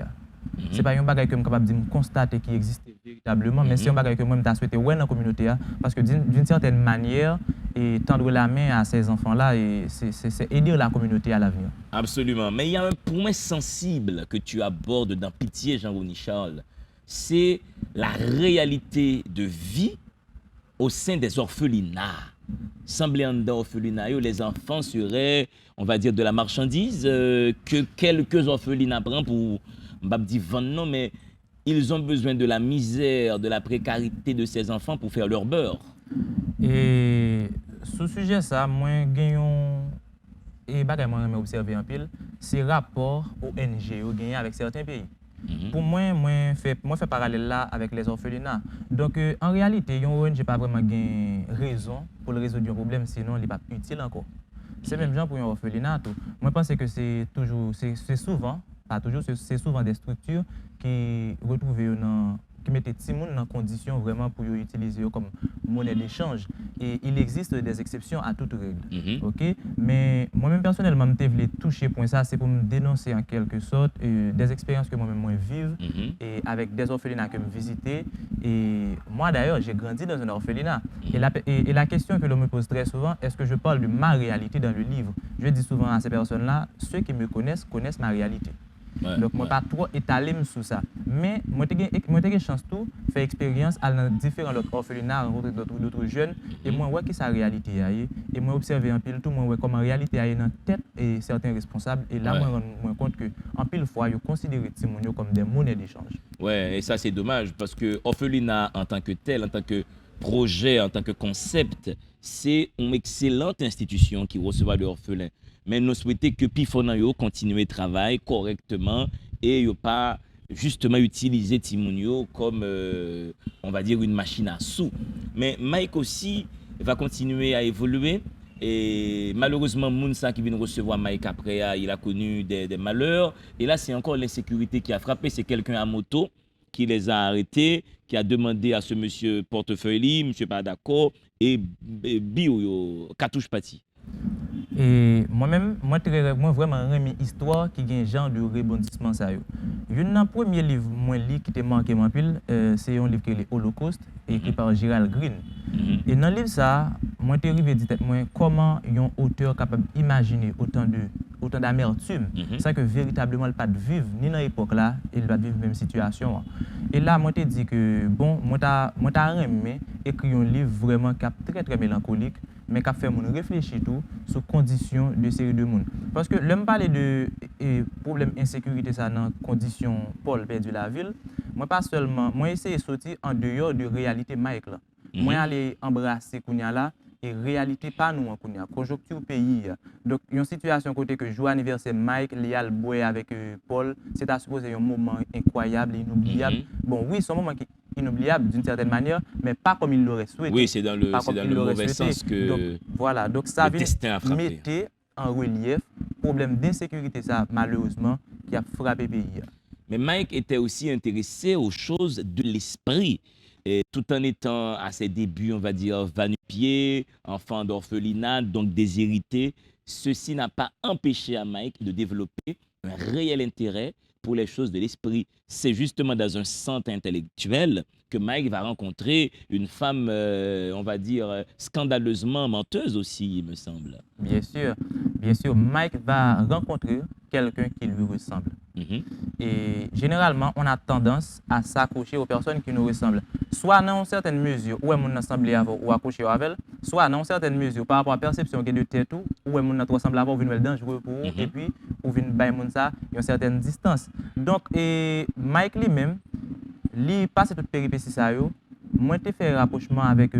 C'est pas un bagage que je suis capable de constater qui existe véritablement, mais c'est un bagage que moi-même j'ai souhaité voir dans la communauté, parce que d'une certaine manière, et tendre la main à ces enfants-là, c'est aider la communauté à l'avenir. Absolument. Mais il y a un point sensible que tu abordes dans Pitié, Jean-Rony Charles. C'est la réalité de vie au sein des orphelinats. Semblant dans orphelinats, les enfants seraient, on va dire, de la marchandise que quelques orphelinats prennent pour, on va dire, vendre, non, mais ils ont besoin de la misère, de la précarité de ces enfants pour faire leur beurre. Et Sous sujet ça, moi gagnons et bagay moi j'ai observé en pile, c'est rapport ONG ou gagné avec certains pays. Pour moi, moi fait parallèle là avec les orphelinats. Donc en réalité, une ONG pas vraiment gain raison pour résoudre un problème sinon il n'est pas utile encore. C'est même genre pour un orphelinat tout. Moi je pense que c'est souvent, pas toujours, c'est souvent des structures qui retrouvent qui mettent les gens dans conditions vraiment pour utiliser comme monnaie d'échange. Et il existe des exceptions à toute règle. OK? Mais moi-même personnellement, je voulais toucher point ça, c'est pour me dénoncer en quelque sorte des expériences que moi-même vive et avec des orphelinats que je visite. Et moi d'ailleurs, j'ai grandi dans un orphelinat. Et la question que l'on me pose très souvent, est-ce que je parle de ma réalité dans le livre? Je dis souvent à ces personnes-là, ceux qui me connaissent ma réalité. Ouais, donc, moi, pas trop étalé sur ça. Mais, moi, j'ai une chance de faire expérience dans différents orphelinats, rencontrer d'autres jeunes. Et moi, ouais, que sa réalité est. Et moi, observer un pile tout, moi, ouais, comment la réalité est dans la tête et certains responsables. Et là, moi, je me rends compte qu'en pile fois, ils considèrent Timonio comme des monnaies d'échange. Ouais, et ça, c'est dommage parce que orphelinat, en tant que tel, en tant que projet, en tant que concept, c'est une excellente institution qui recevra les orphelins. Mais nous souhaitons que Pifonan continue à travailler correctement et pas justement utiliser Timonio comme, on va dire, une machine à sous. Mais Mike aussi va continuer à évoluer. Et malheureusement, Mounsa qui vient recevoir Mike après, il a connu des malheurs. Et là, c'est encore l'insécurité qui a frappé. C'est quelqu'un à moto qui les a arrêtés, qui a demandé à ce monsieur portefeuille, monsieur pas d'accord, et bio, cartouche parti. Et moi-même, moi vraiment remis histoire qui a un genre de rebondissement ça. Un premier livre moi li qui était marqué en pile, c'est un livre qui est Holocauste écrit par Gerald Green. Et dans le livre ça, moi t'ai arrivé dit moi comment un auteur capable d'imaginer autant d'amertume, ça que véritablement il pas de vivre ni dans l'époque là, il va vivre même situation. Et là moi t'ai dit que bon, moi t'as aimé écrire un livre vraiment très très mélancolique mais qui a fait mon réfléchir tout sur conditions de série de monde. Parce que l'homme parler de problème insécurité ça dans conditions Paul perdu la ville, moi pas seulement, moi essayer de sortir en dehors de réalité Mike là. Moi aller embrasser Kounia là et réalité pas nous Kounia, conjoncture pays. Donc une situation côté que jour anniversaire Mike lial boy avec Paul, c'est à supposer un moment incroyable et inoubliable. Bon oui, c'est un moment qui inoubliable d'une certaine manière, mais pas comme il l'aurait souhaité. Oui, c'est dans le mauvais sens que donc, voilà, donc ça vient mettre en relief problème d'insécurité ça malheureusement qui a frappé le pays. Mais Mike était aussi intéressé aux choses de l'esprit. Et tout en étant à ses débuts, on va dire, va-nu-pied, enfant d'orphelinat, donc déshérité, ceci n'a pas empêché à Mike de développer un réel intérêt pour les choses de l'esprit. C'est justement dans un centre intellectuel que Mike va rencontrer une femme, on va dire, scandaleusement menteuse aussi, il me semble. Bien sûr, Mike va rencontrer quelqu'un qui lui ressemble. Et généralement, on a tendance à s'accrocher aux personnes qui nous ressemblent. Soit dans une certaine mesure, où on ressemble à ou accrocher avec elle, soit dans une certaine mesure, par rapport à la perception de tête, où on ressemble à ou dangereux pour vous, et puis, ou vient bailler ça, il y a une certaine distance. Donc, Mike lui-même, il passe toute péripétie ça, moi j'ai fait un rapprochement avec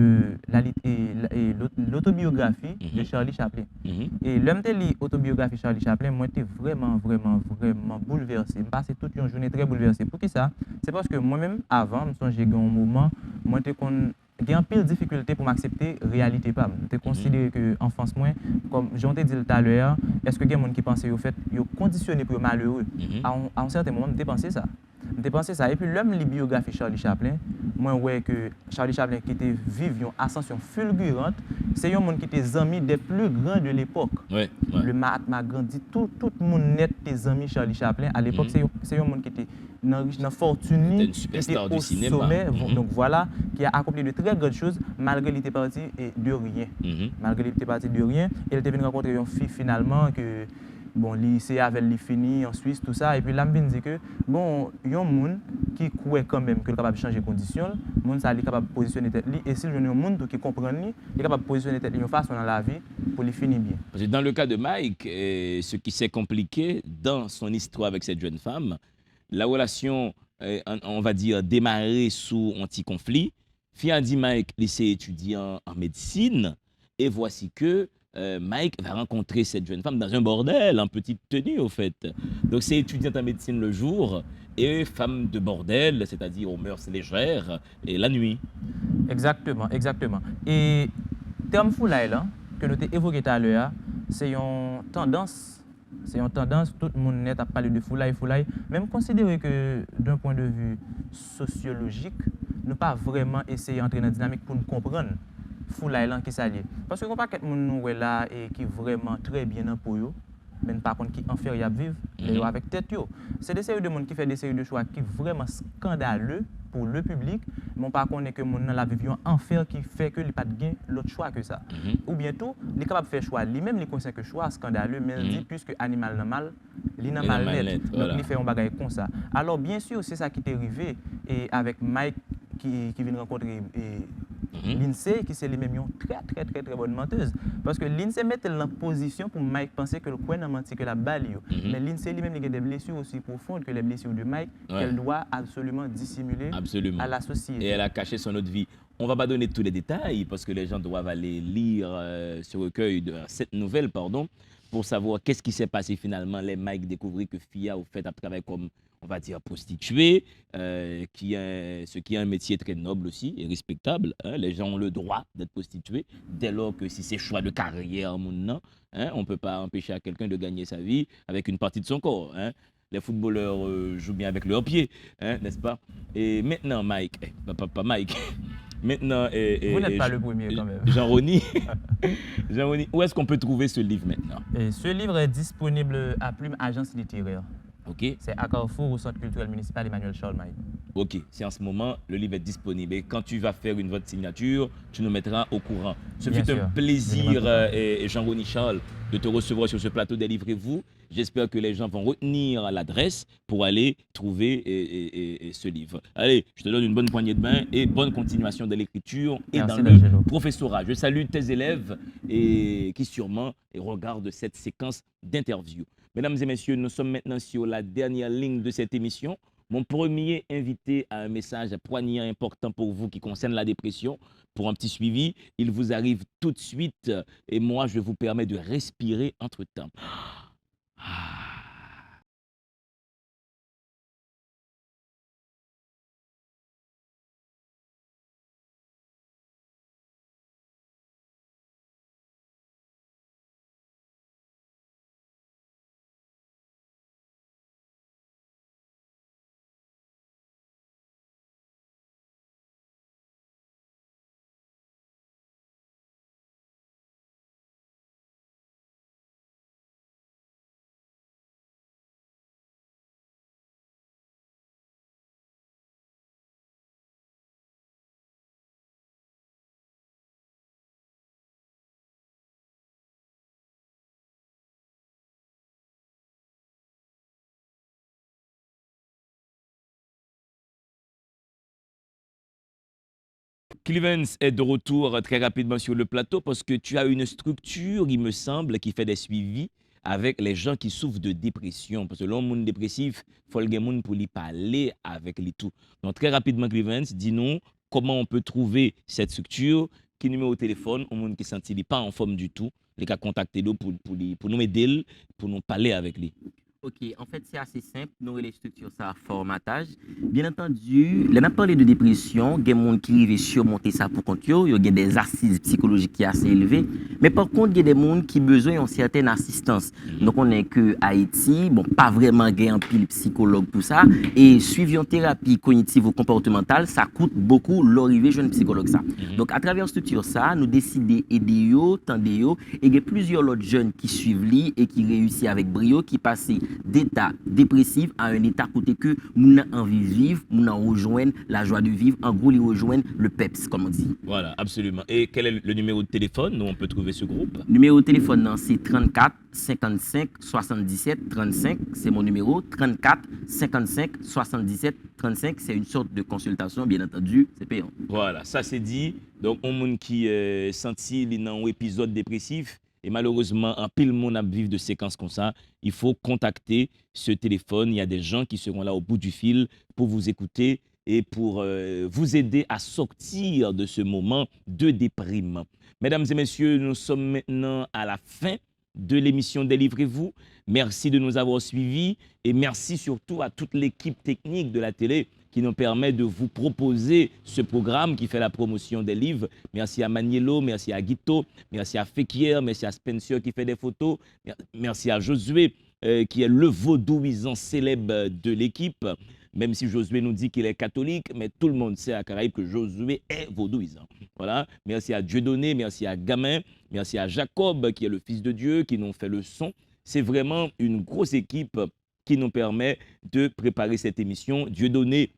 l'autobiographie de Charlie Chaplin. Et l'homme de l'autobiographie de Charlie Chaplin, moi j'étais vraiment bouleversé. Je passais toute une journée très bouleversé. Pour qui ça? C'est parce que moi-même, avant, j'ai eu un moment, moi j'ai un pile de difficulté pour m'accepter réalité pas. Je considère que enfance moi, comme j'en ai dit tout à l'heure, est-ce que il y a des gens qui pensent au fait, ils sont conditionnés pour être malheureux. À un certain moment, je pensé ça. Et puis l'homme de biographie Charlie Chaplin, moi ouais que Charlie Chaplin qui était vivre une ascension fulgurante, c'est un monde qui était ami des plus grands de l'époque. Le Mahatma Gandhi, tout le monde net des amis Charlie Chaplin à l'époque, c'est un monde qui était dans fortune, une superstar qui était au du cinéma. sommet, donc voilà, qui a accompli de très grandes choses malgré qu'il était parti de rien. Malgré qu'il était parti de rien, il était venu rencontrer une fille finalement que bon, lycée avec les fini en Suisse, tout ça. Et puis là, je me dis que, bon, il y a un monde qui croit quand même qu'il est capable de changer les conditions, le monde est capable de positionner tête. Et si il y a un monde qui comprend, il est capable de positionner tête de façon dans la vie pour les finir bien. Parce que dans le cas de Mike, ce qui s'est compliqué dans son histoire avec cette jeune femme, la relation, on va dire, démarré sous un petit conflit. Fille a dit Mike, lycée étudiant en médecine. Et voici que Mike va rencontrer cette jeune femme dans un bordel, en petite tenue, au fait. Donc, c'est étudiante en médecine le jour et femme de bordel, c'est-à-dire aux mœurs légères, et la nuit. Exactement, exactement. Et terme foulay là, que nous avons évoqué tout à l'heure, c'est une tendance. C'est une tendance, tout le monde net à parler de foulay. Même considérer que d'un point de vue sociologique, nous pas vraiment essayer d'entrer dans la dynamique pour nous comprendre foulay là qui s'allie. Parce que nous pas quelqu'un nous là et qui vraiment très bien dans pour eux, mais par contre qui inférieur à vivre avec tête yo. C'est des séries de monde qui fait des séries de choix qui vraiment scandaleux pour le public, mais par contre que monde dans la vision enfer qui fait que il pas de gain l'autre choix que ça. Ou bientôt, il est capable de faire choix lui-même, il conscient que choix scandaleux, mais il dit puisque animal normal, il n'a mal net. Donc il fait un bagage comme ça. Alors bien sûr, c'est ça qui est arrivé et avec Mike qui vient rencontrer Lindsay, qui c'est lui-même une très bonne menteuse. Parce que Lindsay met en position pour Mike penser que le coin n'a menti que la balle. Mais Lindsay lui-même il a des blessures aussi profondes que les blessures de Mike qu'elle doit absolument dissimuler à la société. Et elle a caché son autre vie. On ne va pas donner tous les détails parce que les gens doivent aller lire ce recueil, cette nouvelle, pardon, pour savoir qu'est-ce qui s'est passé finalement. Les Mike découvrirent que Fia au fait a travaillé comme, on va dire, prostituée, ce qui est un métier très noble aussi et respectable. Hein. Les gens ont le droit d'être prostitués dès lors que si c'est choix de carrière, on ne peut pas empêcher à quelqu'un de gagner sa vie avec une partie de son corps. Hein. Les footballeurs jouent bien avec leurs pieds, hein, n'est-ce pas? Et maintenant, Mike, pas Mike. Maintenant, vous n'êtes pas le premier quand même. Jean-Rony, où est-ce qu'on peut trouver ce livre maintenant? Ce livre est disponible à Plume Agence littéraire. Ok. C'est à Carrefour, au Centre culturel municipal Emmanuel Charles Maille. Ok, c'est en ce moment, le livre est disponible. Et quand tu vas faire une vote signature, tu nous mettras au courant. Ce fut un plaisir, Jean-Rony Charles, de te recevoir sur ce plateau Délivrez-vous. J'espère que les gens vont retenir l'adresse pour aller trouver ce livre. Allez, je te donne une bonne poignée de main et bonne continuation de l'écriture et dans le professorat. Je salue tes élèves qui sûrement regardent cette séquence d'interview. Mesdames et messieurs, nous sommes maintenant sur la dernière ligne de cette émission. Mon premier invité a un message poignant important pour vous qui concerne la dépression. Pour un petit suivi, il vous arrive tout de suite et moi, je vous permets de respirer entre-temps. Clevens est de retour très rapidement sur le plateau parce que tu as une structure, il me semble, qui fait des suivis avec les gens qui souffrent de dépression. Parce que l'homme dépressif, il faut le monde pour lui parler avec les tout. Donc très rapidement, Clevens, dis-nous comment on peut trouver cette structure, qui numéro de téléphone, au monde qui ne sentit pas en forme du tout, les cas contacter nous pour nous aider, pour nous parler avec lui. Ok, en fait, c'est assez simple. Nous, les structures, ça formatage. Bien entendu, là, on a parlé de dépression. Il y a des gens qui arrivent à surmonter ça pour compte. Il y a des assises psychologiques qui sont assez élevées. Mais par contre, il y a des gens qui ont besoin d'une certaine assistance. Donc, on est que Haïti, bon, pas vraiment un pile psychologue pour ça. Et suivre une thérapie cognitive ou comportementale, ça coûte beaucoup l'arrivée jeune psychologue. Ça. Donc, à travers la structure, ça, nous décidons d'aider eux, tendre eux. Et il y a plusieurs autres jeunes qui suivent lui et qui réussissent avec brio, qui passent d'état dépressif à un état côté que nous avons envie de vivre, nous avons rejoindre la joie de vivre, en gros, ils rejoignent le PEPS, comme on dit. Voilà, absolument. Et quel est le numéro de téléphone où on peut trouver ce groupe? Le numéro de téléphone, c'est 34 55 77 35. C'est mon numéro, 34 55 77 35. C'est une sorte de consultation, bien entendu, c'est payant. Voilà, ça c'est dit. Donc, on monde qui senti un épisode dépressif, et malheureusement, en pile monde à vivre de séquences comme ça, il faut contacter ce téléphone. Il y a des gens qui seront là au bout du fil pour vous écouter et pour vous aider à sortir de ce moment de déprime. Mesdames et messieurs, nous sommes maintenant à la fin de l'émission Délivrez-vous. Merci de nous avoir suivis et merci surtout à toute l'équipe technique de la télé qui nous permet de vous proposer ce programme qui fait la promotion des livres. Merci à Maniello, merci à Guito, merci à Fekir, merci à Spencer qui fait des photos, merci à Josué qui est le vaudouisant célèbre de l'équipe. Même si Josué nous dit qu'il est catholique, mais tout le monde sait à Caraïbes que Josué est vaudouisant. Voilà. Merci à Dieudonné, merci à Gamin, merci à Jacob qui est le fils de Dieu, qui nous fait le son. C'est vraiment une grosse équipe qui nous permet de préparer cette émission. Dieudonné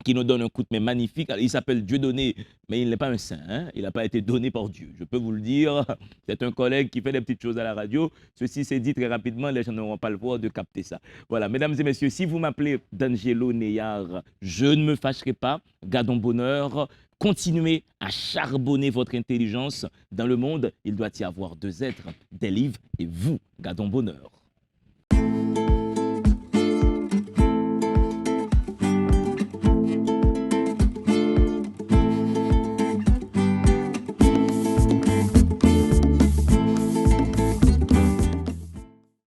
qui nous donne un coup de main magnifique. Alors, il s'appelle Dieudonné, mais il n'est pas un saint. Hein? Il n'a pas été donné par Dieu. Je peux vous le dire. C'est un collègue qui fait des petites choses à la radio. Ceci s'est dit très rapidement. Les gens n'auront pas le droit de capter ça. Voilà, mesdames et messieurs, si vous m'appelez D'Angelo Neyar, je ne me fâcherai pas. Gardons bonheur. Continuez à charbonner votre intelligence. Dans le monde, il doit y avoir deux êtres, des livres et vous. Gardons bonheur.